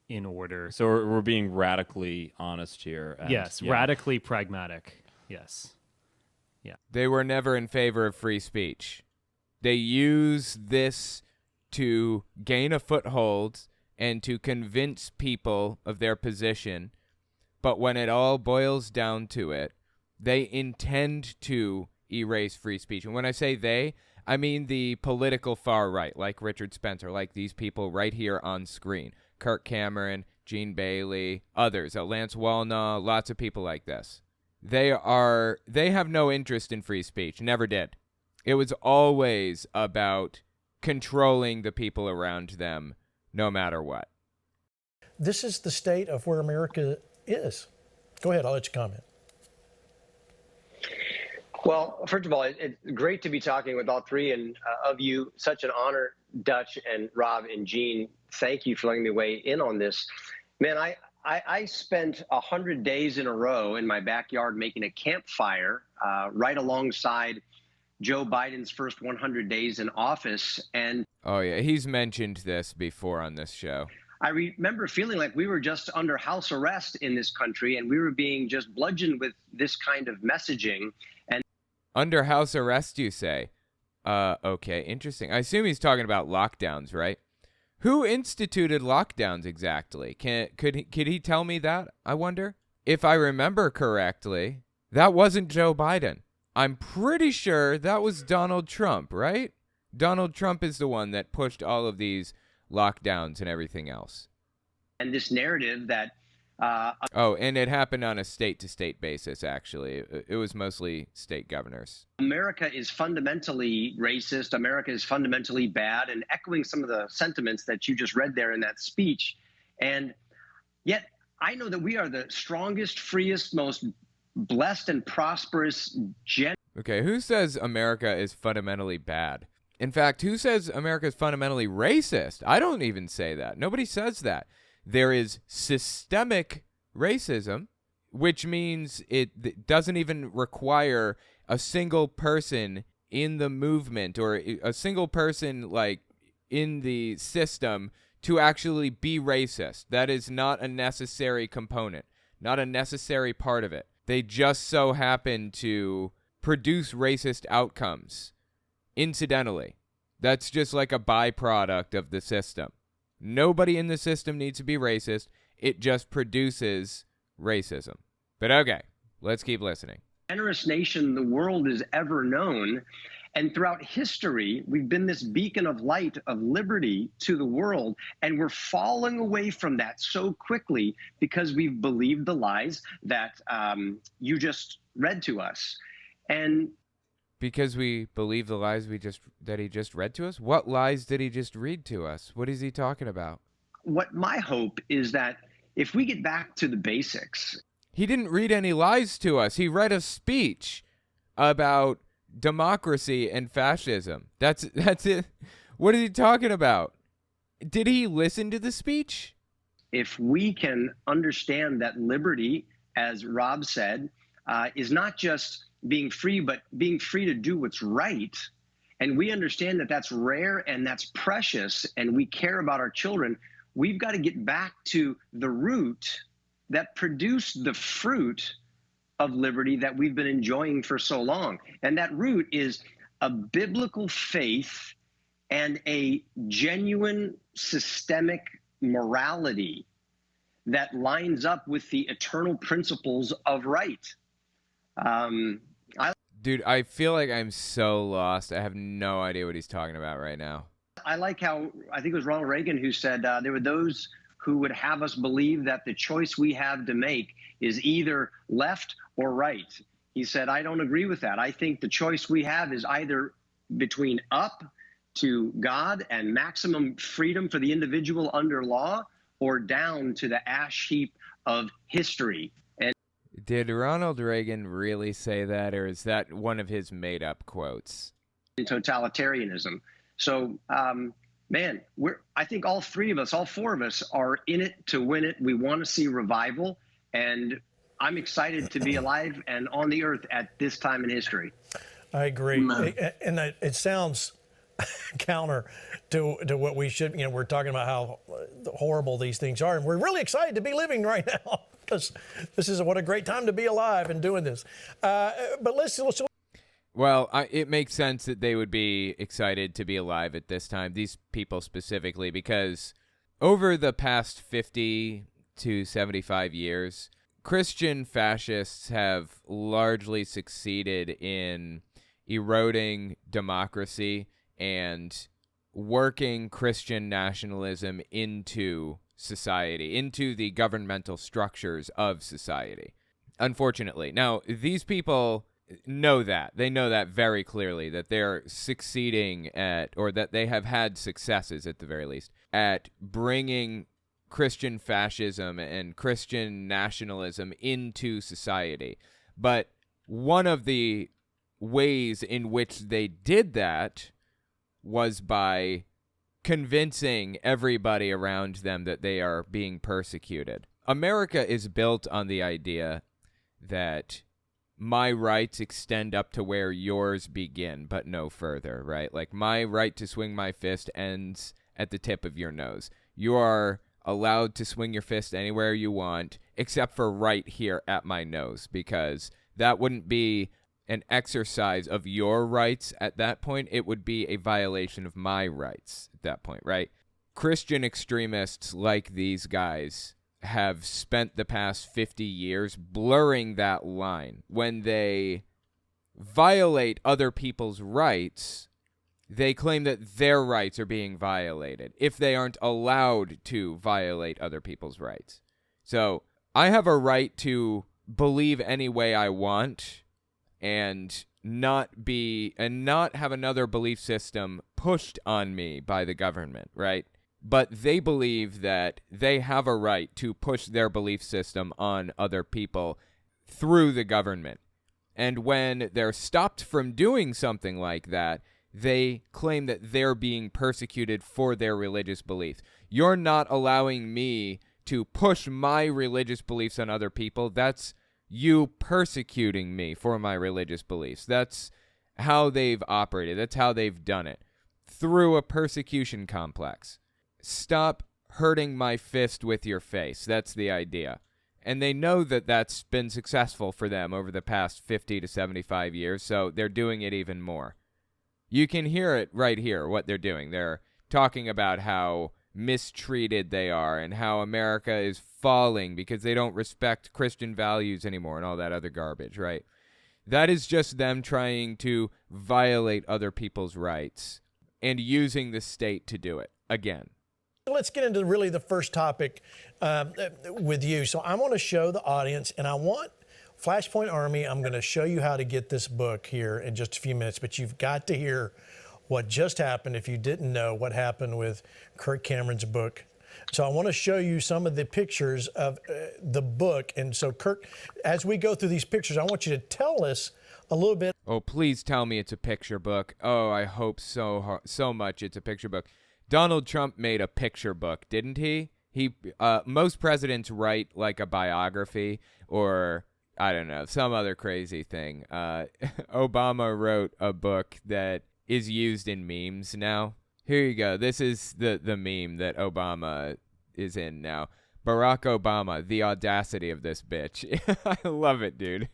in order. So we're being radically honest here. And, yes, radically pragmatic. Yes. Yeah. They were never in favor of free speech. They use this to gain a foothold and to convince people of their position. But when it all boils down to it, they intend to erase free speech. And when I say they, I mean the political far right, like Richard Spencer, like these people right here on screen. Kirk Cameron, Gene Bailey, others, Lance Wallnau, lots of people like this. They have no interest in free speech, never did. It was always about controlling the people around them, no matter what. This is the state of where America is. Go ahead, I'll let you comment. Well, first of all, it's great to be talking with all three of you. Such an honor, Dutch and Rob and Gene. Thank you for letting me weigh in on this. Man, I spent 100 days in a row in my backyard making a campfire right alongside Joe Biden's first 100 days in office. And oh, yeah, he's mentioned this before on this show. I remember feeling like we were just under house arrest in this country, and we were being just bludgeoned with this kind of messaging. And under house arrest, you say? Okay, interesting. I assume he's talking about lockdowns, right? Who instituted lockdowns exactly? Could he tell me that, I wonder? If I remember correctly, that wasn't Joe Biden. I'm pretty sure that was Donald Trump, right? Donald Trump is the one that pushed all of these lockdowns and everything else. And this narrative that... and it happened on a state-to-state basis, actually. It was mostly state governors. America is fundamentally racist. America is fundamentally bad, and echoing some of the sentiments that you just read there in that speech. And yet, I know that we are the strongest, freest, most blessed and prosperous Okay, who says America is fundamentally bad? In fact, who says America is fundamentally racist? I don't even say that. Nobody says that. There is systemic racism, which means it doesn't even require a single person in the movement or a single person like in the system to actually be racist. That is not a necessary component, not a necessary part of it. They just so happen to produce racist outcomes incidentally. That's just like a byproduct of the system. Nobody in the system needs to be racist. It just produces racism. But okay, let's keep listening. Generous nation the world has ever known. And throughout history, we've been this beacon of light, of liberty to the world. And we're falling away from that so quickly because we've believed the lies that you just read to us. And because we believe the lies that he just read to us? What lies did he just read to us? What is he talking about? What my hope is that if we get back to the basics. He didn't read any lies to us. He read a speech about democracy and fascism. That's it. What is he talking about? Did he listen to the speech? If we can understand that liberty, as Rob said, is not just being free, but being free to do what's right. And we understand that that's rare and that's precious, and we care about our children. We've got to get back to the root that produced the fruit of liberty that we've been enjoying for so long. And that root is a biblical faith and a genuine systemic morality that lines up with the eternal principles of right. Dude, I feel like I'm so lost. I have no idea what he's talking about right now. I like how, I think it was Ronald Reagan who said there were those who would have us believe that the choice we have to make is either left or right. He said, I don't agree with that. I think the choice we have is either between up to God and maximum freedom for the individual under law, or down to the ash heap of history. Did Ronald Reagan really say that, or is that one of his made-up quotes? Totalitarianism. So, man, I think all three of us, all four of us are in it to win it. We want to see revival, and I'm excited to be alive and on the earth at this time in history. I agree. And it sounds counter to what we should. We're talking about how horrible these things are, and we're really excited to be living right now because this is what a great time to be alive and doing this. But let's. Well, it makes sense that they would be excited to be alive at this time, these people specifically, because over the past 50 to 75 years, Christian fascists have largely succeeded in eroding democracy and working Christian nationalism into society, into the governmental structures of society. Unfortunately. Now, these people know that. They know that very clearly, that they're succeeding at, or that they have had successes at the very least, at bringing Christian fascism and Christian nationalism into society. But one of the ways in which they did that was by convincing everybody around them that they are being persecuted. America is built on the idea that my rights extend up to where yours begin, but no further, right? Like, my right to swing my fist ends at the tip of your nose. You are allowed to swing your fist anywhere you want, except for right here at my nose, because that wouldn't be an exercise of your rights at that point. It would be a violation of my rights at that point, right? Christian extremists like these guys have spent the past 50 years blurring that line. When they violate other people's rights, they claim that their rights are being violated if they aren't allowed to violate other people's rights. So I have a right to believe any way I want and not have another belief system pushed on me by the government, right? But they believe that they have a right to push their belief system on other people through the government. And when they're stopped from doing something like that, they claim that they're being persecuted for their religious beliefs. You're not allowing me to push my religious beliefs on other people. That's you persecuting me for my religious beliefs. That's how they've operated. That's how they've done it. Through a persecution complex. Stop hurting my fist with your face. That's the idea. And they know that that's been successful for them over the past 50 to 75 years, so they're doing it even more. You can hear it right here, what they're doing. They're talking about how mistreated they are and how America is falling because they don't respect Christian values anymore and all that other garbage, right? That is just them trying to violate other people's rights and using the state to do it again. Let's get into really the first topic with you. So I want to show the audience, and I want Flashpoint Army, I'm going to show you how to get this book here in just a few minutes, but you've got to hear what just happened if you didn't know what happened with Kirk Cameron's book. So I want to show you some of the pictures of the book. And so, Kirk, as we go through these pictures, I want you to tell us a little bit. Oh, please tell me it's a picture book. Oh, I hope so much it's a picture book. Donald Trump made a picture book, didn't he? Most presidents write like a biography or, I don't know, some other crazy thing. Obama wrote a book that is used in memes now. Here you go. This is the meme that Obama is in now. Barack Obama, the audacity of this bitch. I love it, dude.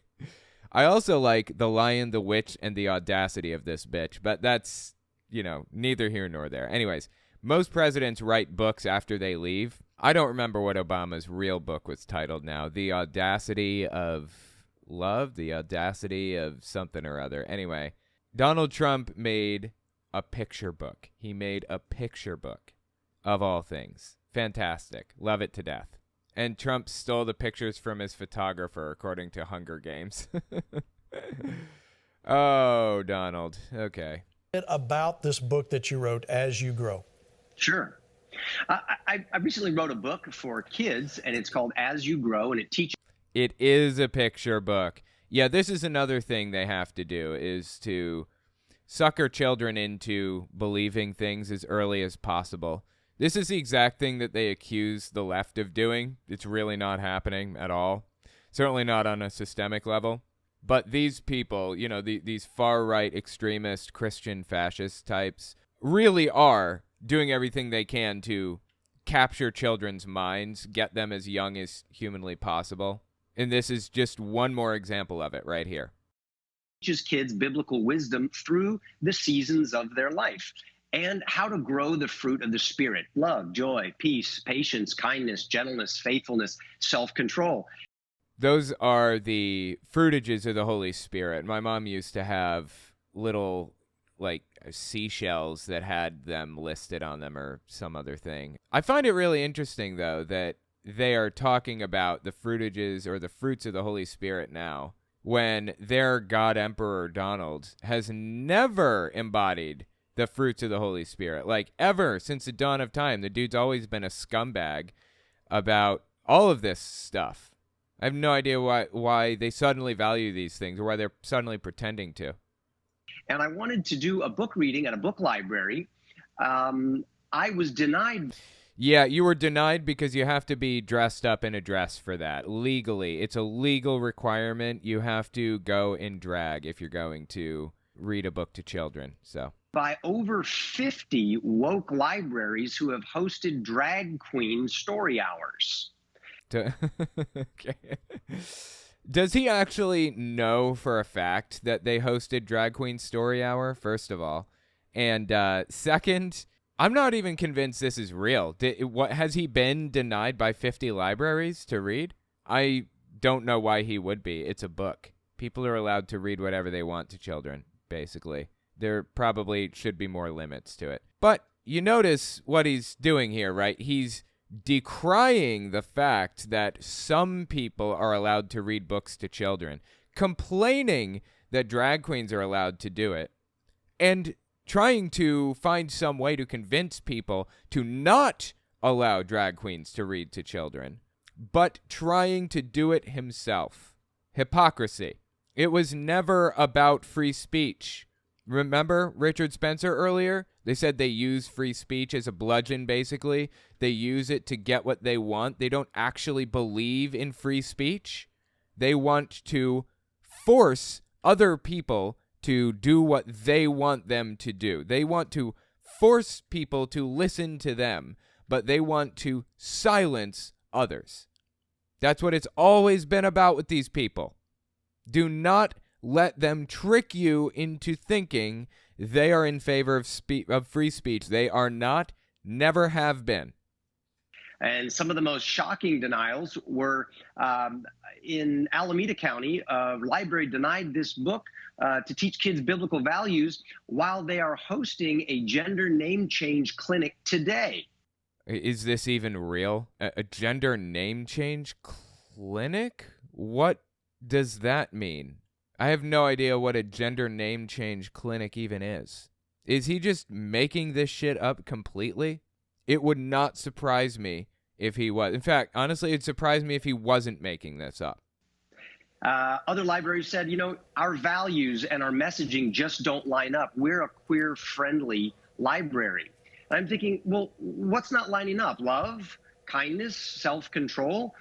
I also like The Lion, the Witch, and the audacity of this bitch, but that's, neither here nor there. Anyways, most presidents write books after they leave. I don't remember what Obama's real book was titled now. The Audacity of Love? The Audacity of something or other. Anyway, Donald Trump made a picture book. He made a picture book of all things. Fantastic. Love it to death. And Trump stole the pictures from his photographer, according to Hunger Games. Oh, Donald. Okay. About this book that you wrote, As You Grow. Sure. I recently wrote a book for kids, and it's called As You Grow, and it teaches. It is a picture book. Yeah, this is another thing they have to do, is to sucker children into believing things as early as possible. This is the exact thing that they accuse the left of doing. It's really not happening at all. Certainly not on a systemic level. But these people, these far-right extremist Christian fascist types really are doing everything they can to capture children's minds, get them as young as humanly possible. And this is just one more example of it right here. Teaches kids biblical wisdom through the seasons of their life and how to grow the fruit of the Spirit: love, joy, peace, patience, kindness, gentleness, faithfulness, self-control. Those are the fruitages of the Holy Spirit. My mom used to have little, like, seashells that had them listed on them or some other thing. I find it really interesting, though, that they are talking about the fruitages or the fruits of the Holy Spirit now, when their God Emperor Donald has never embodied the fruits of the Holy Spirit. Like, ever since the dawn of time, the dude's always been a scumbag about all of this stuff. I have no idea why they suddenly value these things or why they're suddenly pretending to. And I wanted to do a book reading at a book library. I was denied. Yeah, you were denied because you have to be dressed up in a dress for that. Legally, it's a legal requirement. You have to go in drag if you're going to read a book to children. So By over 50 woke libraries who have hosted drag queen story hours. Okay. Does he actually know for a fact that they hosted Drag Queen Story Hour, first of all? And second, I'm not even convinced this is real. What has he been denied by 50 libraries to read? I don't know why he would be. It's a book. People are allowed to read whatever they want to children, basically. There probably should be more limits to it. But you notice what he's doing here, right? He's decrying the fact that some people are allowed to read books to children, complaining that drag queens are allowed to do it, and trying to find some way to convince people to not allow drag queens to read to children, but trying to do it himself. Hypocrisy. It was never about free speech. Remember Richard Spencer earlier? They said they use free speech as a bludgeon, basically. They use it to get what they want. They don't actually believe in free speech. They want to force other people to do what they want them to do. They want to force people to listen to them, but they want to silence others. That's what it's always been about with these people. Do not let them trick you into thinking they are in favor of free speech. They are not, never have been. And some of the most shocking denials were in Alameda County. A library denied this book to teach kids biblical values while they are hosting a gender name change clinic today. Is this even real? A gender name change clinic? What does that mean? I have no idea what a gender name change clinic even is. Is he just making this shit up completely? It would not surprise me if he was. In fact, honestly, it'd surprise me if he wasn't making this up. Other libraries said, our values and our messaging just don't line up. We're a queer-friendly library. And I'm thinking, well, what's not lining up? Love, kindness, self-control?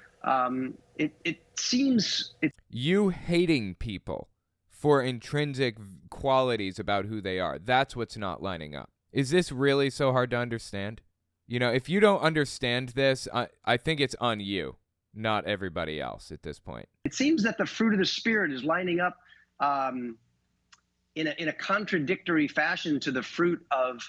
It seems... You hating people for intrinsic qualities about who they are. That's what's not lining up. Is this really so hard to understand? If you don't understand this, I think it's on you, not everybody else at this point. It seems that the fruit of the Spirit is lining up in a contradictory fashion to the fruit of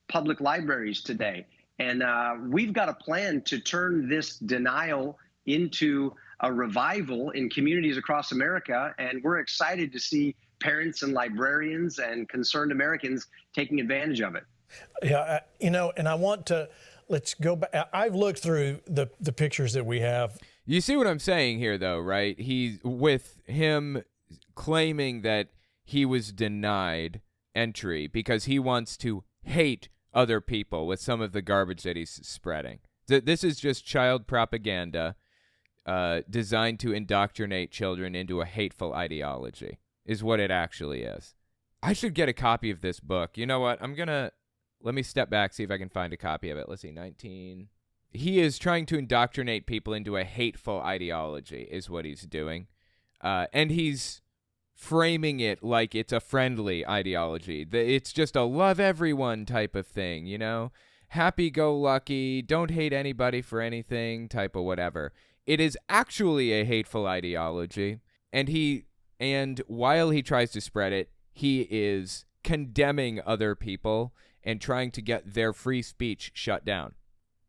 public libraries today. And we've got a plan to turn this denial into a revival in communities across America, and we're excited to see parents and librarians and concerned Americans taking advantage of it. Yeah, and I want to, let's go back. I've looked through the pictures that we have. You see what I'm saying here, though, right? He's with him claiming that he was denied entry because he wants to hate other people with some of the garbage that he's spreading. This is just child propaganda designed to indoctrinate children into a hateful ideology, is what it actually is. I should get a copy of this book. You know what? Let me step back, see if I can find a copy of it. Let's see, 19. He is trying to indoctrinate people into a hateful ideology, is what he's doing. And he's framing it like it's a friendly ideology. It's just a love everyone type of thing, you know? Happy-go-lucky, don't hate anybody for anything type of whatever. It is actually a hateful ideology, and while he tries to spread it, he is condemning other people and trying to get their free speech shut down.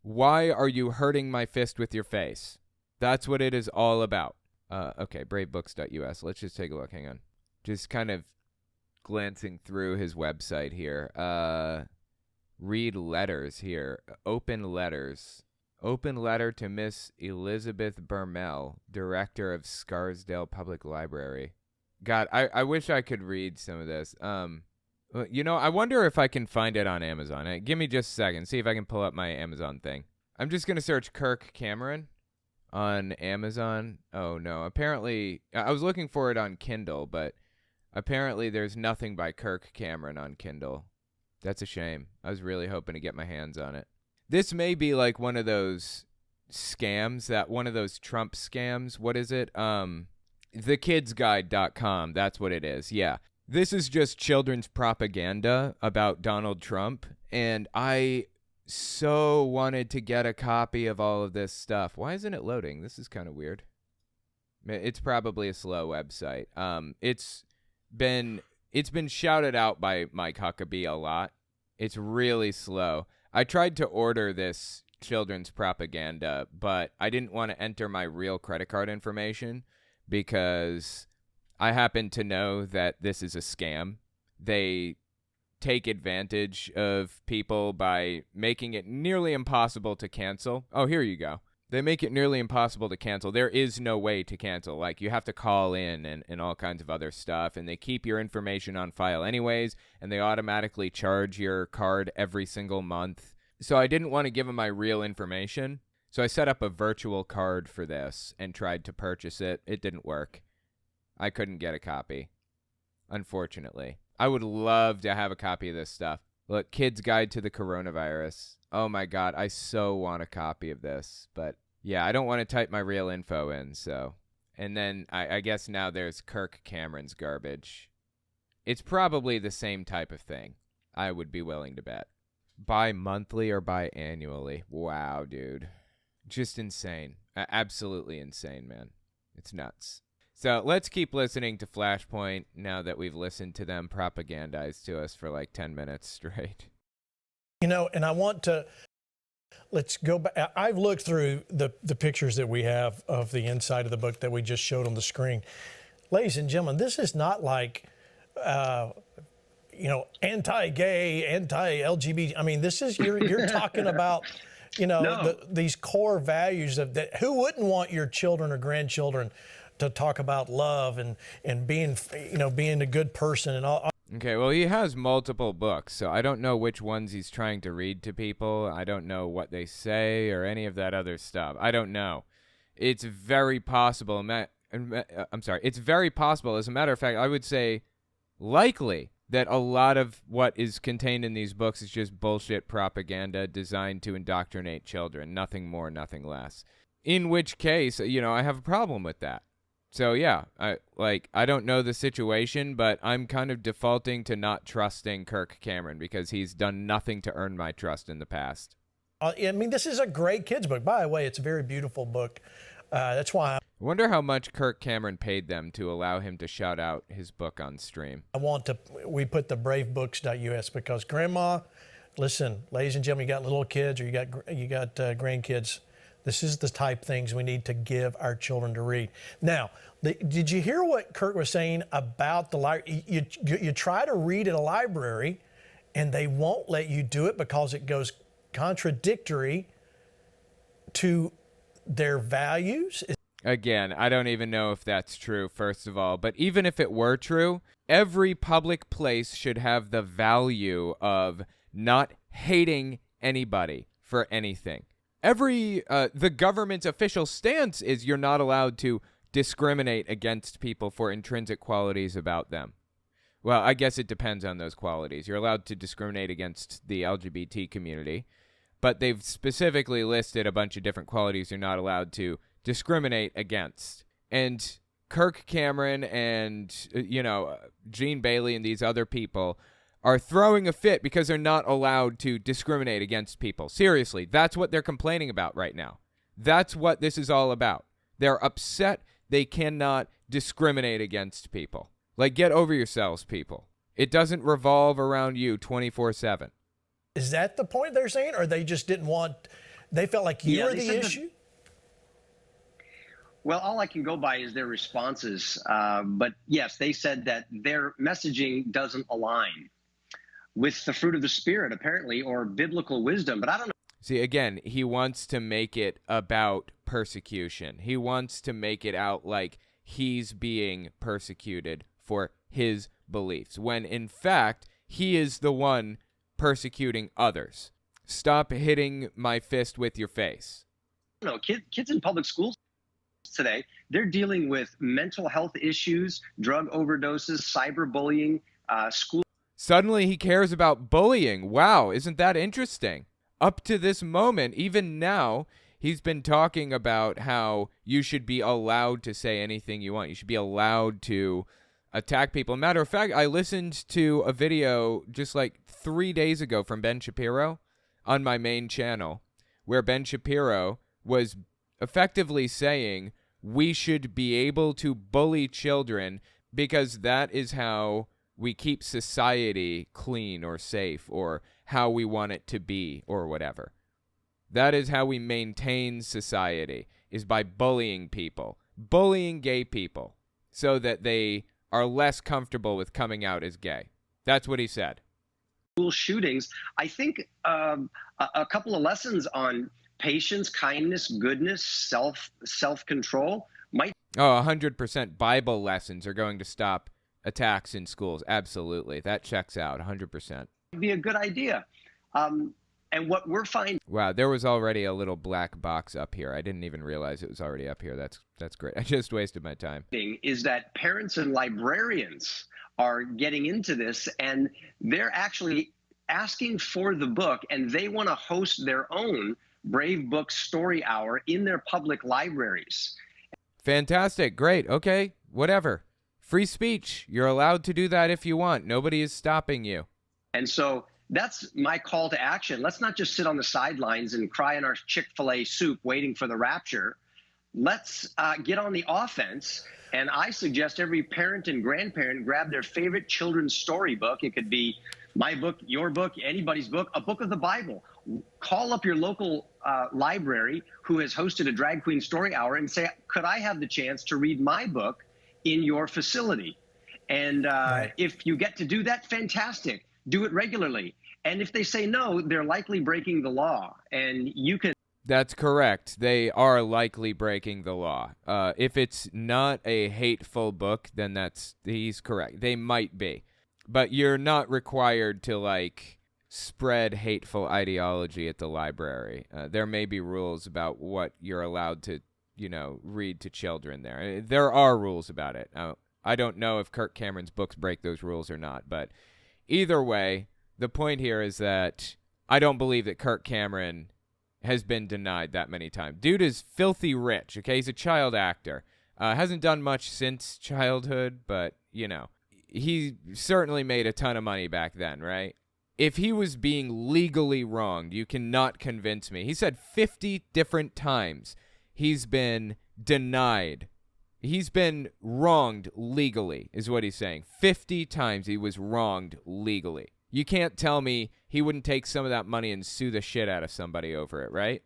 Why are you hurting my fist with your face? That's what it is all about. Okay, bravebooks.us. Let's just take a look. Hang on. Just kind of glancing through his website here. Read letters here. Open letters. Open letter to Miss Elizabeth Bermel, director of Scarsdale Public Library. God, I wish I could read some of this. You know, I wonder if I can find it on Amazon. Give me just a second. See if I can pull up my Amazon thing. I'm just going to search Kirk Cameron on Amazon. Oh, no. Apparently, I was looking for it on Kindle, but apparently there's nothing by Kirk Cameron on Kindle. That's a shame. I was really hoping to get my hands on it. This may be like one of those scams, one of those Trump scams. What is it? Thekidsguide.com. That's what it is. Yeah. This is just children's propaganda about Donald Trump, and I so wanted to get a copy of all of this stuff. Why isn't it loading? This is kind of weird. It's probably a slow website. It's been shouted out by Mike Huckabee a lot. It's really slow. I tried to order this children's propaganda, but I didn't want to enter my real credit card information because I happen to know that this is a scam. They take advantage of people by making it nearly impossible to cancel. Oh, here you go. They make it nearly impossible to cancel. There is no way to cancel. Like, you have to call in and all kinds of other stuff, and they keep your information on file anyways, and they automatically charge your card every single month. So I didn't want to give them my real information, so I set up a virtual card for this and tried to purchase it. It didn't work. I couldn't get a copy, unfortunately. I would love to have a copy of this stuff. Look, Kid's Guide to the Coronavirus. Oh my God, I so want a copy of this. But yeah, I don't want to type my real info in, so. And then I guess now there's Kirk Cameron's garbage. It's probably the same type of thing, I would be willing to bet. Bi-monthly or bi-annually. Wow, dude. Just insane. Absolutely insane, man. It's nuts. So let's keep listening to Flashpoint now that we've listened to them propagandize to us for like 10 minutes straight. You know, and I want to, let's go back. I've looked through the pictures that we have of the inside of the book that we just showed on the screen. Ladies and gentlemen, this is not like, you know, anti-gay, anti-LGBT. I mean, this is, you're talking about, you know, these core values of that. Who wouldn't want your children or grandchildren to talk about love and being, you know, being a good person and all. Okay, well, he has multiple books, so I don't know which ones he's trying to read to people. I don't know what they say or any of that other stuff. I don't know. It's very possible. I'm sorry. It's very possible. As a matter of fact, I would say likely that a lot of what is contained in these books is just bullshit propaganda designed to indoctrinate children. Nothing more, nothing less. In which case, you know, I have a problem with that. So yeah, I don't know the situation, but I'm kind of defaulting to not trusting Kirk Cameron because he's done nothing to earn my trust in the past. I mean, this is a great kid's book. By the way, it's a very beautiful book. That's why I wonder how much Kirk Cameron paid them to allow him to shout out his book on stream. We put the bravebooks.us because grandma, listen, ladies and gentlemen, you got little kids or you got grandkids. This is the type things we need to give our children to read. Now, did you hear what Kirk was saying about the library? You try to read in a library, and they won't let you do it because it goes contradictory to their values. Again, I don't even know if that's true, first of all. But even if it were true, every public place should have the value of not hating anybody for anything. The government's official stance is you're not allowed to discriminate against people for intrinsic qualities about them. Well, I guess it depends on those qualities. You're allowed to discriminate against the LGBT community, but they've specifically listed a bunch of different qualities you're not allowed to discriminate against. And Kirk Cameron and, Gene Bailey and these other people are throwing a fit because they're not allowed to discriminate against people. Seriously, that's what they're complaining about right now. That's what this is all about. They're upset they cannot discriminate against people. Like, get over yourselves, people. It doesn't revolve around you 24/7. Is that the point they're saying? Or they just didn't want, they felt like you were the issue? Well, all I can go by is their responses. But yes, they said that their messaging doesn't align with the fruit of the Spirit, apparently, or biblical wisdom. But I don't know. See, again, he wants to make it about persecution. He wants to make it out like he's being persecuted for his beliefs, when in fact, he is the one persecuting others. Stop hitting my fist with your face. No, kids in public schools today, they're dealing with mental health issues, drug overdoses, cyberbullying, school. Suddenly he cares about bullying. Wow, isn't that interesting? Up to this moment, even now, he's been talking about how you should be allowed to say anything you want. You should be allowed to attack people. Matter of fact, I listened to a video just like 3 days ago from Ben Shapiro on my main channel, where Ben Shapiro was effectively saying we should be able to bully children because that is how we keep society clean or safe, or how we want it to be, or whatever. That is how we maintain society, is by bullying people, bullying gay people, so that they are less comfortable with coming out as gay. That's what he said. School shootings. I think a couple of lessons on patience, kindness, goodness, self-control might. 100% Bible lessons are going to stop attacks in schools. Absolutely. That checks out 100%. Be a good idea. And what we're finding. Wow, there was already a little black box up here. I didn't even realize it was already up here. That's great. I just wasted my time. Is that parents and librarians are getting into this, and they're actually asking for the book, and they want to host their own Brave Book Story Hour in their public libraries. Fantastic. Great. Okay. Whatever. Free speech. You're allowed to do that if you want. Nobody is stopping you. And so that's my call to action. Let's not just sit on the sidelines and cry in our Chick-fil-A soup waiting for the rapture. Let's get on the offense. And I suggest every parent and grandparent grab their favorite children's storybook. It could be my book, your book, anybody's book, a book of the Bible. Call up your local library who has hosted a drag queen story hour and say, could I have the chance to read my book in your facility? And if you get to do that, fantastic. Do it regularly. And if they say no, they're likely breaking the law. And you can. That's correct. They are likely breaking the law. If it's not a hateful book, then he's correct. They might be. But you're not required to, spread hateful ideology at the library. There may be rules about what you're allowed to, read to children there. There are rules about it. I don't know if Kirk Cameron's books break those rules or not, but either way, the point here is that I don't believe that Kirk Cameron has been denied that many times. Dude is filthy rich, okay? He's a child actor. Hasn't done much since childhood, but, he certainly made a ton of money back then, right? If he was being legally wronged, you cannot convince me. He said 50 different times he's been denied. He's been wronged legally, is what he's saying. 50 times he was wronged legally. You can't tell me he wouldn't take some of that money and sue the shit out of somebody over it, right?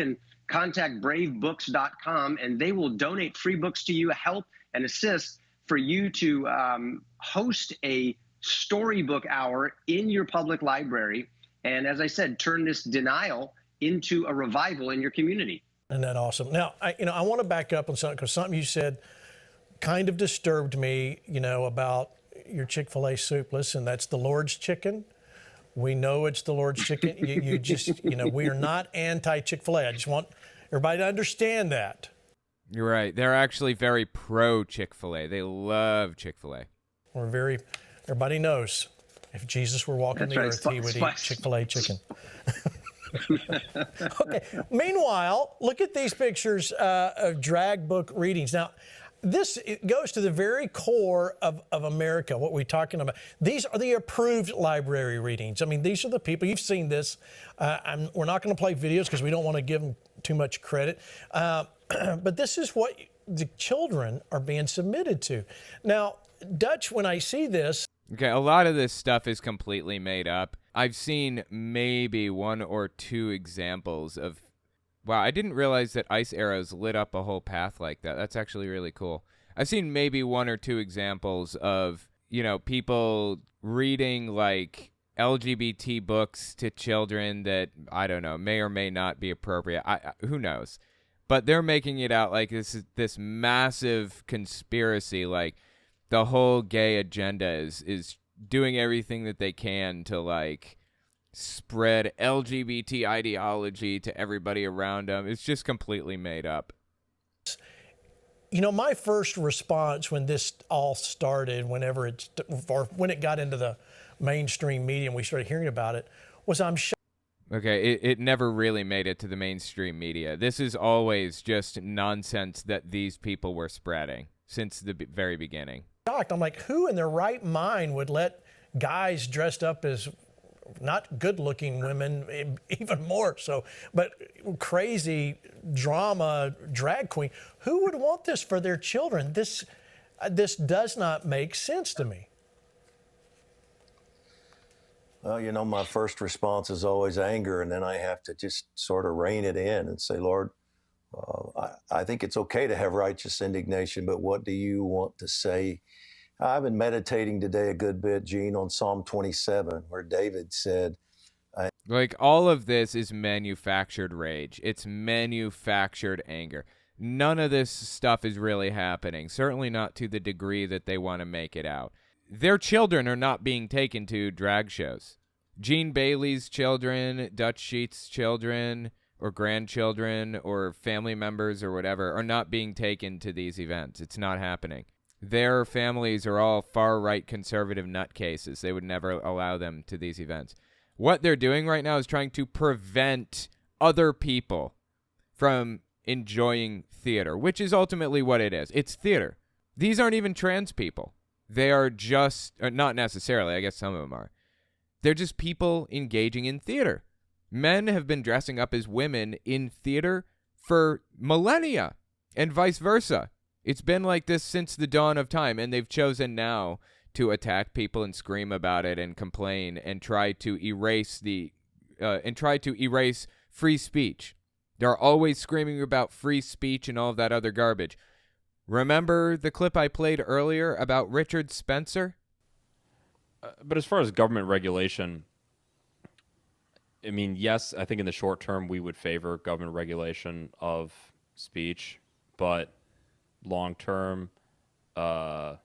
And contact bravebooks.com, and they will donate free books to you, help and assist for you to host a storybook hour in your public library. And as I said, turn this denial into a revival in your community. Isn't that awesome? Now, I want to back up on something, because something you said kind of disturbed me, about your Chick-fil-A soup. Listen, that's the Lord's chicken. We know it's the Lord's chicken. You just, we are not anti-Chick-fil-A. I just want everybody to understand that. You're right. They're actually very pro-Chick-fil-A. They love Chick-fil-A. Everybody knows if Jesus were walking the earth, he would eat Chick-fil-A chicken. Okay. Meanwhile, look at these pictures of drag book readings. Now, it goes to the very core of America, what we're talking about. These are the approved library readings. I mean, these are the people, you've seen this. We're not going to play videos because we don't want to give them too much credit. But this is what the children are being submitted to. Now, Dutch, when I see this. Okay, a lot of this stuff is completely made up. I've seen maybe 1 or 2 examples of. Wow, I didn't realize that ice arrows lit up a whole path like that. That's actually really cool. I've seen maybe 1 or 2 examples of, people reading like LGBT books to children that, I don't know, may or may not be appropriate. Who knows? But they're making it out like this massive conspiracy, like the whole gay agenda is doing everything that they can to like spread LGBT ideology to everybody around them. It's just completely made up. My first response when this all started, when it got into the mainstream media and we started hearing about it, was I'm shocked. Okay, it never really made it to the mainstream media. This is always just nonsense that these people were spreading since the very beginning. I'm like, who in their right mind would let guys dressed up as not good-looking women, even more so, but crazy drama drag queen? Who would want this for their children? This does not make sense to me. Well, my first response is always anger, and then I have to just sort of rein it in and say, Lord, I think it's okay to have righteous indignation, but what do you want to say? I've been meditating today a good bit, Gene, on Psalm 27, where David said, like, all of this is manufactured rage. It's manufactured anger. None of this stuff is really happening, certainly not to the degree that they want to make it out. Their children are not being taken to drag shows. Gene Bailey's children, Dutch Sheets' children, or grandchildren, or family members, or whatever, are not being taken to these events. It's not happening. Their families are all far-right conservative nutcases. They would never allow them to these events. What they're doing right now is trying to prevent other people from enjoying theater, which is ultimately what it is. It's theater. These aren't even trans people. They are just, not necessarily, I guess some of them are. They're just people engaging in theater. Men have been dressing up as women in theater for millennia, and vice versa. It's been like this since the dawn of time, and they've chosen now to attack people and scream about it and complain and try to erase free speech. They're always screaming about free speech and all of that other garbage. Remember the clip I played earlier about Richard Spencer? But as far as government regulation, I mean, yes, I think in the short term we would favor government regulation of speech, but long term, are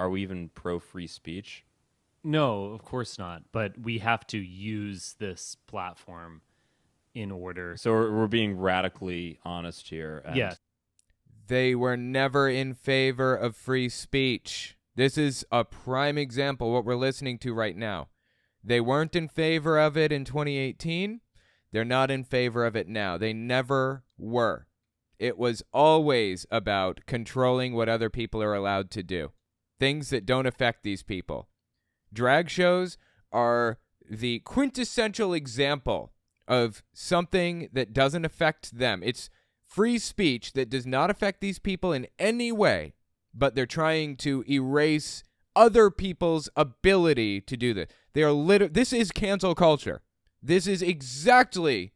we even pro free speech? No, of course not. But we have to use this platform in order. So we're being radically honest here. Yes. They were never in favor of free speech. This is a prime example, what we're listening to right now. They weren't in favor of it in 2018. They're not in favor of it now. They never were. It was always about controlling what other people are allowed to do. Things that don't affect these people. Drag shows are the quintessential example of something that doesn't affect them. It's free speech that does not affect these people in any way, but they're trying to erase other people's ability to do this. They are this is cancel culture. This is exactly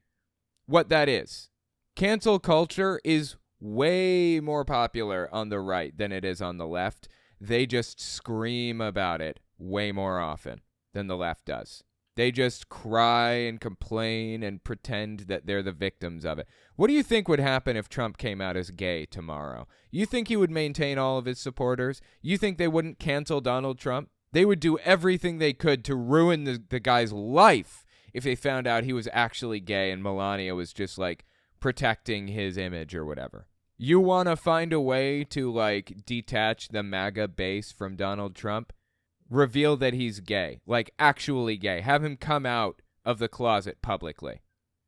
what that is. Cancel culture is way more popular on the right than it is on the left. They just scream about it way more often than the left does. They just cry and complain and pretend that they're the victims of it. What do you think would happen if Trump came out as gay tomorrow? You think he would maintain all of his supporters? You think they wouldn't cancel Donald Trump? They would do everything they could to ruin the guy's life if they found out he was actually gay and Melania was just like protecting his image or whatever. You want to find a way to like detach the MAGA base from Donald Trump? Reveal that he's gay, like actually gay. Have him come out of the closet publicly.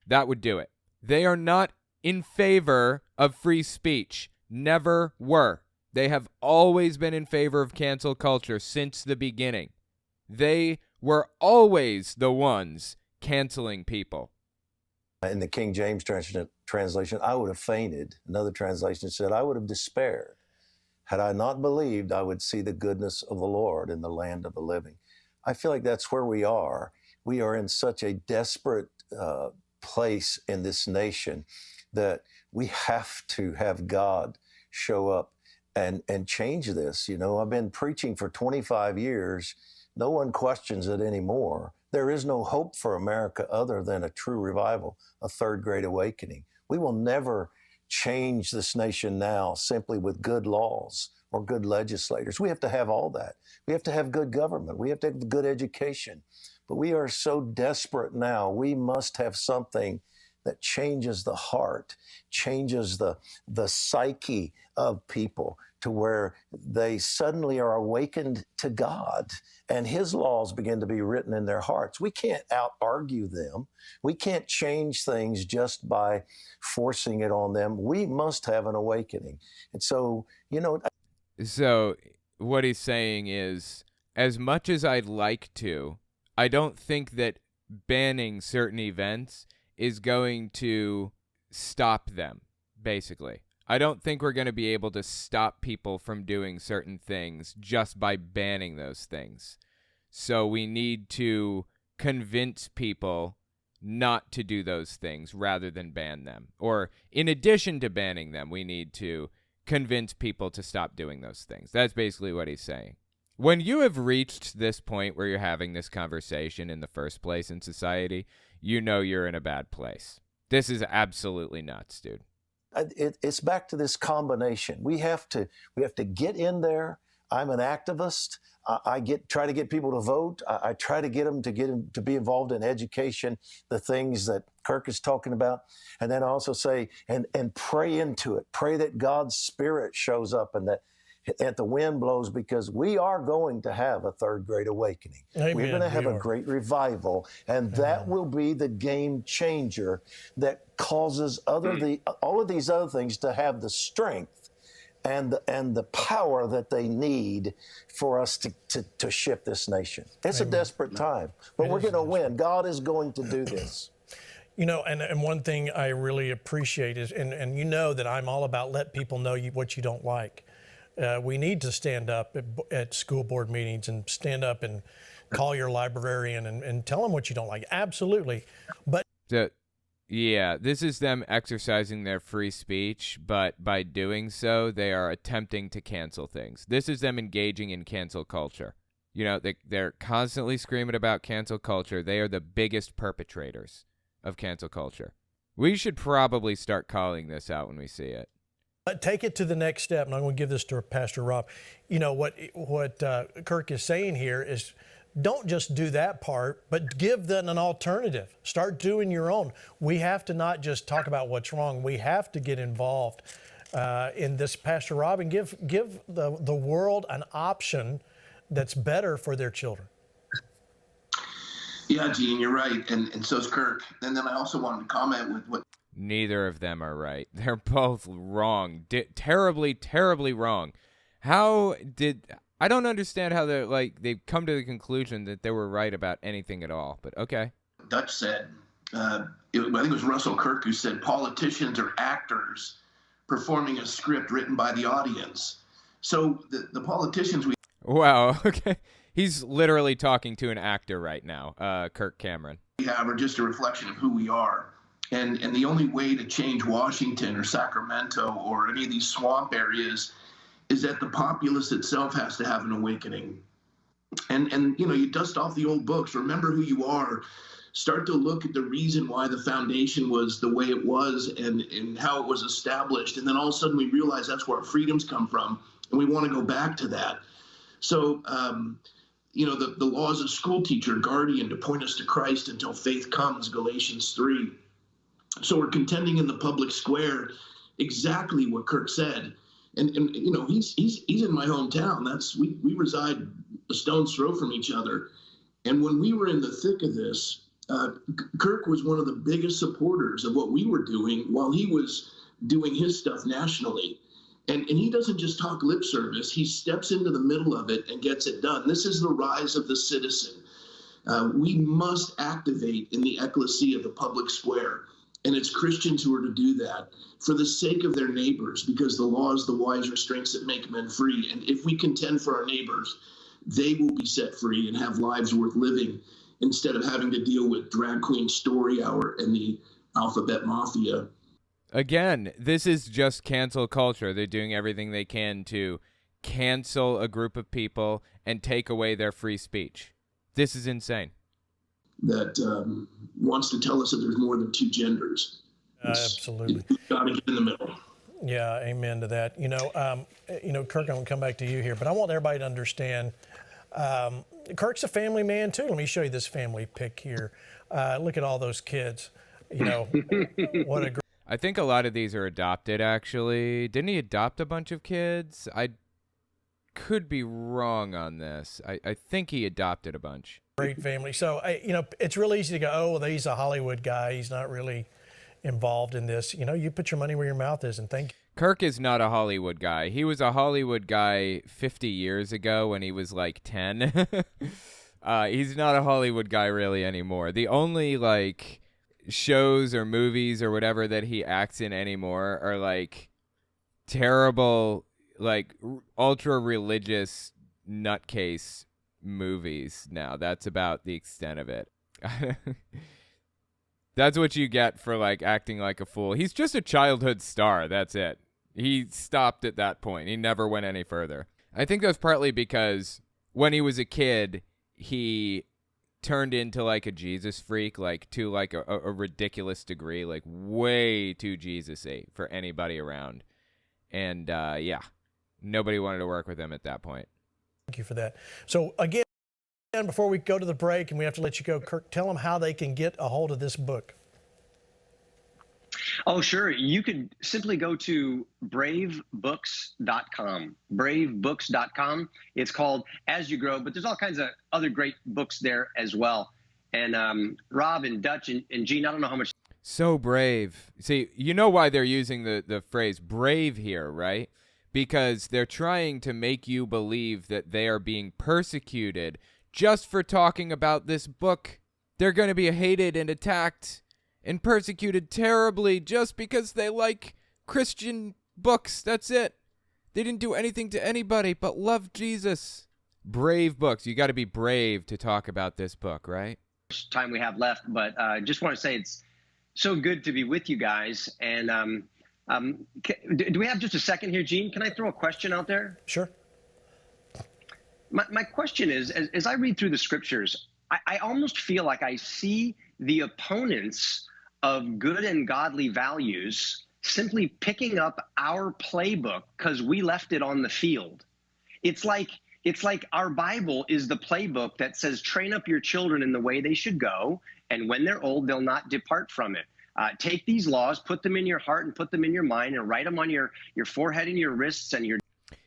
That would do it. They are not in favor of free speech. never were. They have always been in favor of cancel culture since the beginning. They were always the ones canceling people. In the King James translation, I would have fainted. Another translation said, I would have despaired. Had I not believed, I would see the goodness of the Lord in the land of the living. I feel like that's where we are. We are in such a desperate place in this nation that we have to have God show up and change this. You know, I've been preaching for 25 years. No one questions it anymore. There is no hope for America other than a true revival, a third great awakening. We will never change this nation now simply with good laws or good legislators. We have to have all that. We have to have good government. We have to have good education. But we are so desperate now. We must have something that changes the heart, changes the psyche of people to where they suddenly are awakened to God and His laws begin to be written in their hearts. We can't out-argue them. We can't change things just by forcing it on them. We must have an awakening. And so, you know. So what he's saying is, as much as I'd like to, I don't think that banning certain events is going to stop them, basically. I don't think we're going to be able to stop people from doing certain things just by banning those things. So we need to convince people not to do those things rather than ban them. Or in addition to banning them, we need to convince people to stop doing those things. That's basically what he's saying. When you have reached this point where you're having this conversation in the first place in society, you know you're in a bad place. This is absolutely nuts, dude. It's back to this combination. We have to get in there. I'm an activist. I try to get people to vote. I try to get them to be involved in education, the things that Kirk is talking about, and then also say and pray into it. Pray that God's Spirit shows up and that the wind blows, because we are going to have a third great awakening. Amen. We're going to have a great revival, and that will be the game changer that causes all of these other things to have the strength and the power that they need for us to shift this nation. It's a desperate time, but we're going to win. God is going to do this. You know, and one thing I really appreciate is, and you know that I'm all about let people know what you don't like. We need to stand up at school board meetings and stand up and call your librarian and tell them what you don't like. Absolutely. But yeah, this is them exercising their free speech, but by doing so, they are attempting to cancel things. This is them engaging in cancel culture. You know, they're constantly screaming about cancel culture. They are the biggest perpetrators of cancel culture. We should probably start calling this out when we see it. But take it to the next step, and I'm going to give this to Pastor Rob. You know, what Kirk is saying here is don't just do that part, but give them an alternative. Start doing your own. We have to not just talk about what's wrong. We have to get involved in this, Pastor Rob, and give the world an option that's better for their children. Yeah, Gene, you're right, and so is Kirk. And then I also wanted to comment with what. Neither of them are right. They're both wrong. Terribly, terribly wrong. I don't understand how they've come to the conclusion that they were right about anything at all, but okay. Dutch said, I think it was Russell Kirk who said, politicians are actors performing a script written by the audience. So the politicians we... Wow, okay. He's literally talking to an actor right now, Kirk Cameron. We have are just a reflection of who we are. And the only way to change Washington or Sacramento or any of these swamp areas is that the populace itself has to have an awakening. And you know, you dust off the old books, remember who you are, start to look at the reason why the foundation was the way it was and how it was established. And then all of a sudden we realize that's where our freedoms come from. And we want to go back to that. So, you know, the law as a school teacher, guardian to point us to Christ until faith comes, Galatians 3. So we're contending in the public square exactly what Kirk said. And you know, he's in my hometown. We reside a stone's throw from each other. And when we were in the thick of this, Kirk was one of the biggest supporters of what we were doing while he was doing his stuff nationally. And he doesn't just talk lip service. He steps into the middle of it and gets it done. This is the rise of the citizen. We must activate in the ecclesia, the public square. And it's Christians who are to do that for the sake of their neighbors, because the law is the wise restraints that make men free. And if we contend for our neighbors, they will be set free and have lives worth living instead of having to deal with drag queen story hour and the alphabet mafia. Again, this is just cancel culture. They're doing everything they can to cancel a group of people and take away their free speech. This is insane. That wants to tell us that there's more than two genders. Absolutely. We've got to get in the middle. Yeah, amen to that. Kirk, I'm going to come back to you here, but I want everybody to understand Kirk's a family man too. Let me show you this family pic here. Look at all those kids. What a great. I think a lot of these are adopted, actually. Didn't he adopt a bunch of kids? I could be wrong on this. I think he adopted a bunch. Great family. So, it's real easy to go, oh, well, he's a Hollywood guy. He's not really involved in this. You put your money where your mouth is, and thank you. Kirk is not a Hollywood guy. He was a Hollywood guy 50 years ago when he was like 10. He's not a Hollywood guy really anymore. The only shows or movies or whatever that he acts in anymore are terrible, ultra religious nutcase movies now. That's about the extent of it. That's what you get for acting like a fool. He's just a childhood star. That's it. He stopped at that point. He never went any further. I think that's partly because when he was a kid, he turned into a Jesus freak, to a ridiculous degree, way too Jesus-y for anybody around. And nobody wanted to work with him at that point. Thank you for that. So again, before we go to the break and we have to let you go, Kirk, tell them how they can get a hold of this book. Oh, sure. You could simply go to bravebooks.com. Bravebooks.com. It's called As You Grow, but there's all kinds of other great books there as well. And Rob and Dutch and Gene, I don't know how much. So brave. See, you know why they're using the phrase brave here, right? Because they're trying to make you believe that they are being persecuted just for talking about this book. They're going to be hated and attacked and persecuted terribly just because they like Christian books. That's it. They didn't do anything to anybody but love Jesus. Brave books. You got to be brave to talk about this book, right? Time we have left, but just want to say it's so good to be with you guys. And do we have just a second here, Gene? Can I throw a question out there? Sure. My question is, as I read through the scriptures, I almost feel like I see the opponents of good and godly values simply picking up our playbook because we left it on the field. It's like our Bible is the playbook that says, train up your children in the way they should go, and when they're old, they'll not depart from it. Take these laws, put them in your heart and put them in your mind, and write them on your forehead and your wrists and your.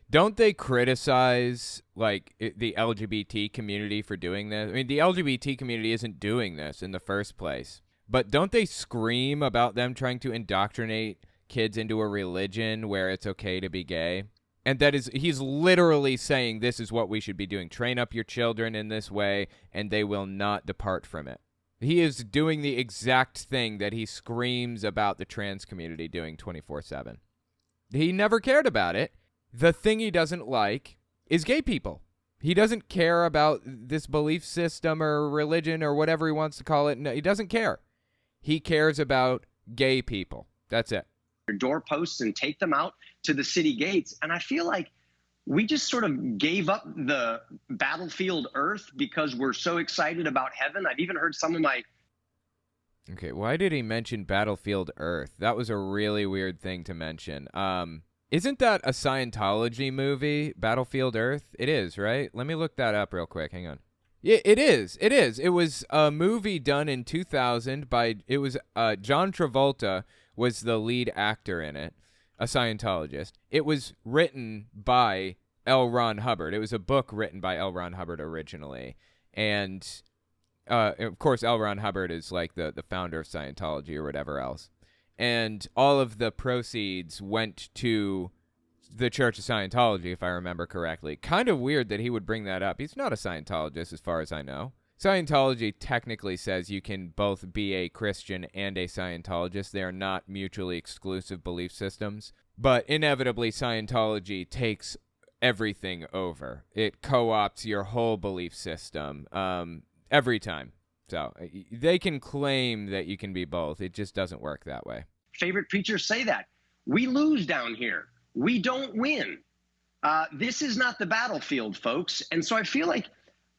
Don't they criticize the LGBT community for doing this? I mean, the LGBT community isn't doing this in the first place. But don't they scream about them trying to indoctrinate kids into a religion where it's okay to be gay? And he's literally saying this is what we should be doing. Train up your children in this way, and they will not depart from it. He is doing the exact thing that he screams about the trans community doing 24/7. He never cared about it. The thing he doesn't like is gay people. He doesn't care about this belief system or religion or whatever he wants to call it. No, he doesn't care. He cares about gay people. That's it. Your doorposts and take them out to the city gates. And I feel like we just sort of gave up the battlefield earth because we're so excited about heaven. I've even heard some of my. Okay, why did he mention battlefield earth? That was a really weird thing to mention. Isn't that a Scientology movie, Battlefield Earth? It is, right? Let me look that up real quick. Hang on. Yeah, it is. It is. It was a movie done in 2000 by, John Travolta was the lead actor in it, a Scientologist. It was written by L. Ron Hubbard. It was a book written by L. Ron Hubbard originally. And, of course, L. Ron Hubbard is the founder of Scientology or whatever else. And all of the proceeds went to the Church of Scientology, if I remember correctly. Kind of weird that he would bring that up. He's not a Scientologist, as far as I know. Scientology technically says you can both be a Christian and a Scientologist. They are not mutually exclusive belief systems. But inevitably, Scientology takes everything over. It co-opts your whole belief system every time. So they can claim that you can be both. It just doesn't work that way. Favorite preachers say that. We lose down here. We don't win. This is not the battlefield, folks. And so I feel like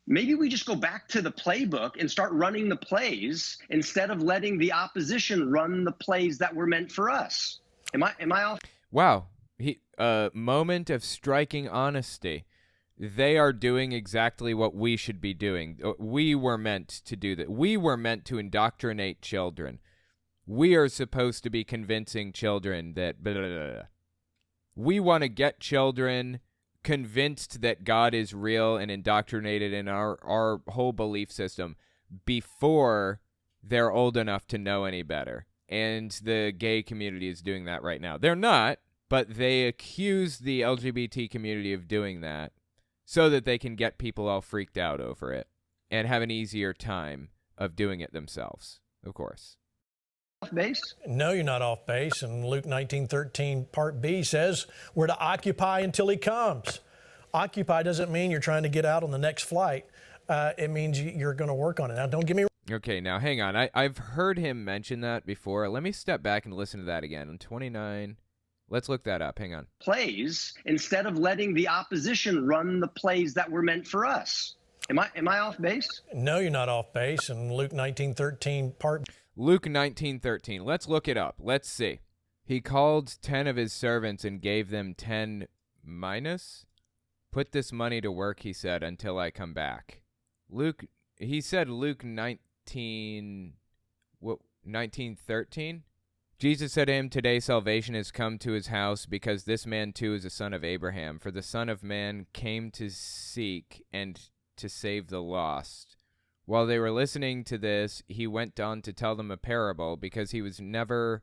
maybe we just go back to the playbook and start running the plays instead of letting the opposition run the plays that were meant for us. Am I off? Wow. Moment of striking honesty. They are doing exactly what we should be doing. We were meant to do that. We were meant to indoctrinate children. We are supposed to be convincing children that blah, blah, blah. We want to get children convinced that God is real and indoctrinated in our whole belief system before they're old enough to know any better. And the gay community is doing that right now. They're not, but they accuse the LGBT community of doing that so that they can get people all freaked out over it and have an easier time of doing it themselves, of course. Off base? No, you're not off base. And Luke 19:13, part B says we're to occupy until he comes. Occupy doesn't mean you're trying to get out on the next flight. It means you're going to work on it. Now, don't get me wrong. Okay, now hang on. I've heard him mention that before. Let me step back and listen to that again. On 29, let's look that up. Hang on. Plays instead of letting the opposition run the plays that were meant for us. Am I off base? No, you're not off base. And Luke 19:13, part Luke 19:13. Let's look it up. Let's see. He called 10 of his servants and gave them 10 minus. Put this money to work, he said, until I come back. He said Luke 19:13. Jesus said to him, today salvation has come to his house because this man too is a son of Abraham. For the Son of Man came to seek and to save the lost. While they were listening to this, he went on to tell them a parable because he was near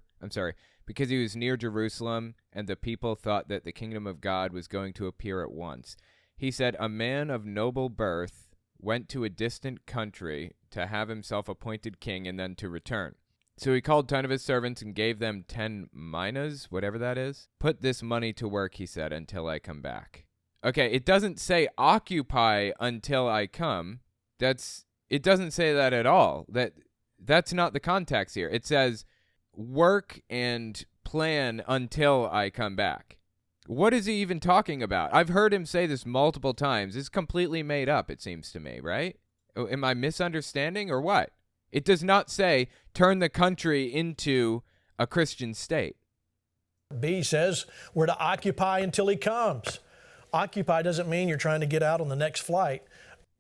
Jerusalem, and the people thought that the kingdom of God was going to appear at once. He said, a man of noble birth went to a distant country to have himself appointed king and then to return. So he called 10 of his servants and gave them 10 minas, whatever that is. Put this money to work, he said, until I come back. Okay, it doesn't say occupy until I come. It doesn't say that at all. That's not the context here. It says work and plan until I come back. What is he even talking about? I've heard him say this multiple times. It's completely made up, it seems to me, right? Am I misunderstanding or what? It does not say turn the country into a Christian state. B says we're to occupy until he comes. Occupy doesn't mean you're trying to get out on the next flight.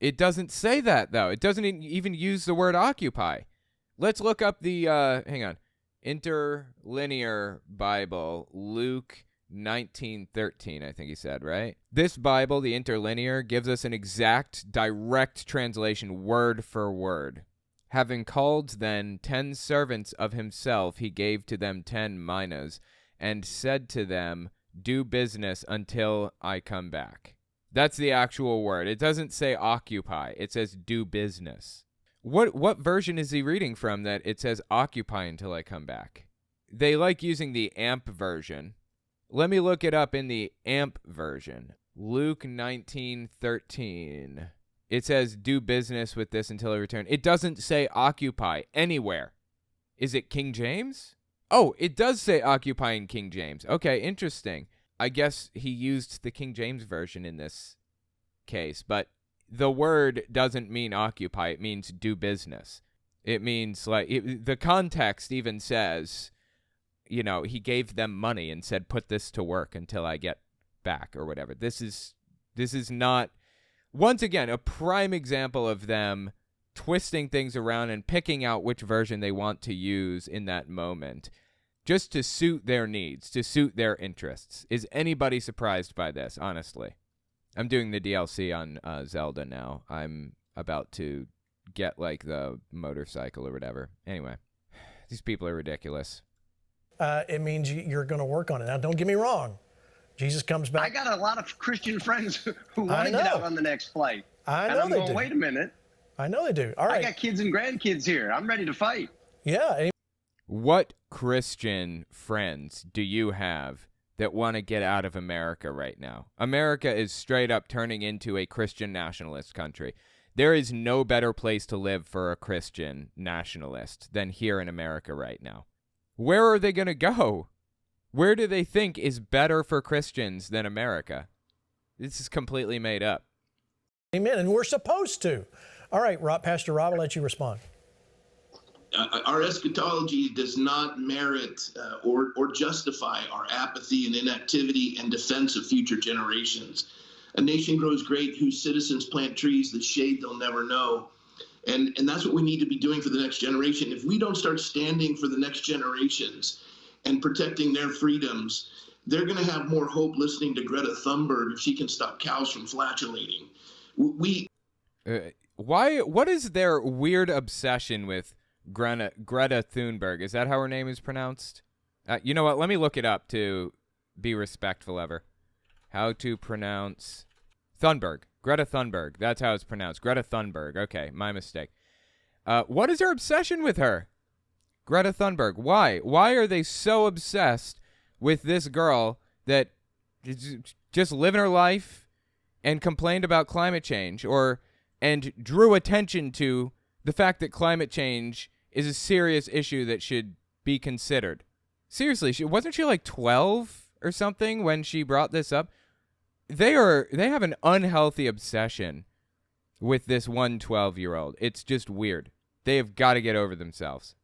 It doesn't say that, though. It doesn't even use the word occupy. Let's look up the, interlinear Bible, Luke 19:13, I think he said, right? This Bible, the interlinear, gives us an exact, direct translation, word for word. Having called then 10 servants of himself, he gave to them 10 minas, and said to them, do business until I come back. That's the actual word. It doesn't say occupy. It says do business. What version is he reading from that it says occupy until I come back? They like using the AMP version. Let me look it up in the AMP version. Luke 19:13. It says do business with this until I return. It doesn't say occupy anywhere. Is it King James? Oh, it does say occupy in King James. Okay, interesting. I guess he used the King James version in this case, but the word doesn't mean occupy. It means do business. It means the context even says, he gave them money and said, put this to work until I get back or whatever. This is not, once again, a prime example of them twisting things around and picking out which version they want to use in that moment just to suit their needs, to suit their interests. Is anybody surprised by this, honestly? I'm doing the DLC on Zelda now. I'm about to get the motorcycle or whatever. Anyway, these people are ridiculous. It means you're going to work on it. Now, don't get me wrong. Jesus comes back. I got a lot of Christian friends who want to get out on the next flight. I know they do. Wait a minute. I know they do. All right. I got kids and grandkids here. I'm ready to fight. Yeah. What Christian friends do you have that want to get out of America right now? America is straight up turning into a Christian nationalist country. There is no better place to live for a Christian nationalist than here in America right now. Where are they going to go? Where do they think is better for Christians than America? This is completely made up. Amen. And we're supposed to. All right, Pastor Rob, I'll let you respond. Our eschatology does not merit or justify our apathy and inactivity and defense of future generations. A nation grows great whose citizens plant trees that shade they'll never know. And that's what we need to be doing for the next generation. If we don't start standing for the next generations and protecting their freedoms, they're going to have more hope listening to Greta Thunberg if she can stop cows from flatulating. What is their weird obsession with Greta Thunberg? Is that how her name is pronounced? You know what? Let me look it up to be respectful of her. How to pronounce Thunberg. Greta Thunberg. That's how it's pronounced. Greta Thunberg. Okay, my mistake. What is her obsession with her? Greta Thunberg. Why? Why are they so obsessed with this girl that is just living her life and complained about climate change and drew attention to the fact that climate change is a serious issue that should be considered? Seriously, wasn't she like 12 or something when she brought this up? They have an unhealthy obsession with this 12-year-old. It's just weird. They have got to get over themselves.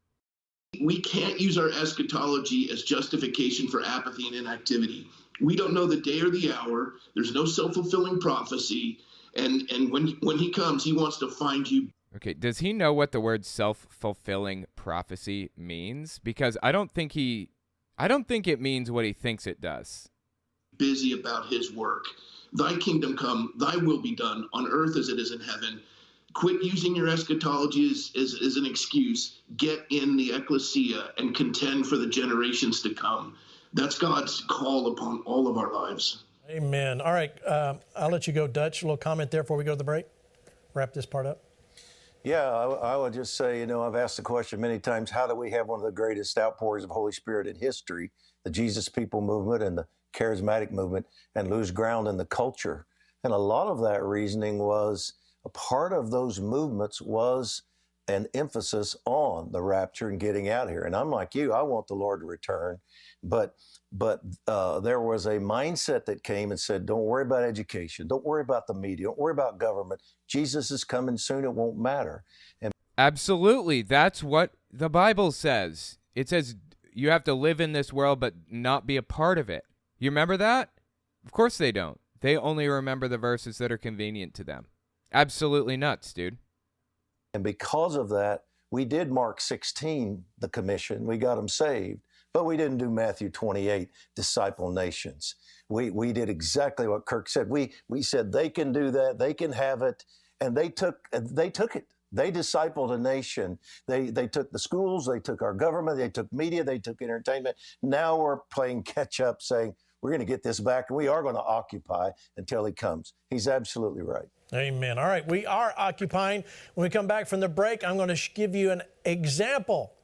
We can't use our eschatology as justification for apathy and inactivity. We don't know the day or the hour. There's no self-fulfilling prophecy. And when he comes, he wants to find you. Okay, does he know what the word self-fulfilling prophecy means? Because I don't think it means what he thinks it does. Busy about his work. Thy kingdom come, thy will be done on earth as it is in heaven. Quit using your eschatology as an excuse. Get in the ecclesia and contend for the generations to come. That's God's call upon all of our lives. Amen. All right, I'll let you go, Dutch. A little comment there before we go to the break. Wrap this part up. Yeah, I would just say, I've asked the question many times, how do we have one of the greatest outpours of Holy Spirit in history, the Jesus People movement and the charismatic movement, and lose ground in the culture? And a lot of that reasoning was, a part of those movements was an emphasis on the rapture and getting out of here. And I'm like you, I want the Lord to return. But there was a mindset that came and said, don't worry about education. Don't worry about the media. Don't worry about government. Jesus is coming soon. It won't matter. And absolutely. That's what the Bible says. It says you have to live in this world but not be a part of it. You remember that? Of course they don't. They only remember the verses that are convenient to them. Absolutely nuts, dude. And because of that, we did Mark 16, the commission. We got them saved. But we didn't do Matthew 28, disciple nations. We did exactly what Kirk said. We said they can do that, they can have it, and they took it. They discipled a nation. They took the schools, they took our government, they took media, they took entertainment. Now we're playing catch up, saying we're going to get this back, and we are going to occupy until he comes. He's absolutely right. Amen. All right, we are occupying. When we come back from the break, I'm going to give you an example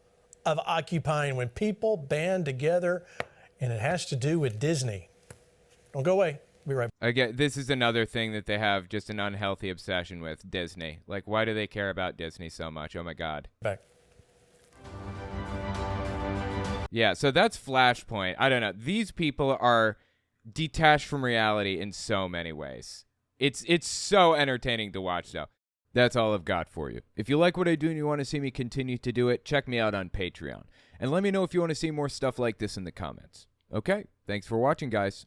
of occupying when people band together, and it has to do with Disney. Don't go away. Be right back. Again, this is another thing that they have just an unhealthy obsession with, Disney. Like, why do they care about Disney so much? Oh, my God. Back. Yeah, so that's Flashpoint. I don't know. These people are detached from reality in so many ways. It's so entertaining to watch, though. That's all I've got for you. If you like what I do and you want to see me continue to do it, check me out on Patreon. And let me know if you want to see more stuff like this in the comments. Okay, thanks for watching, guys.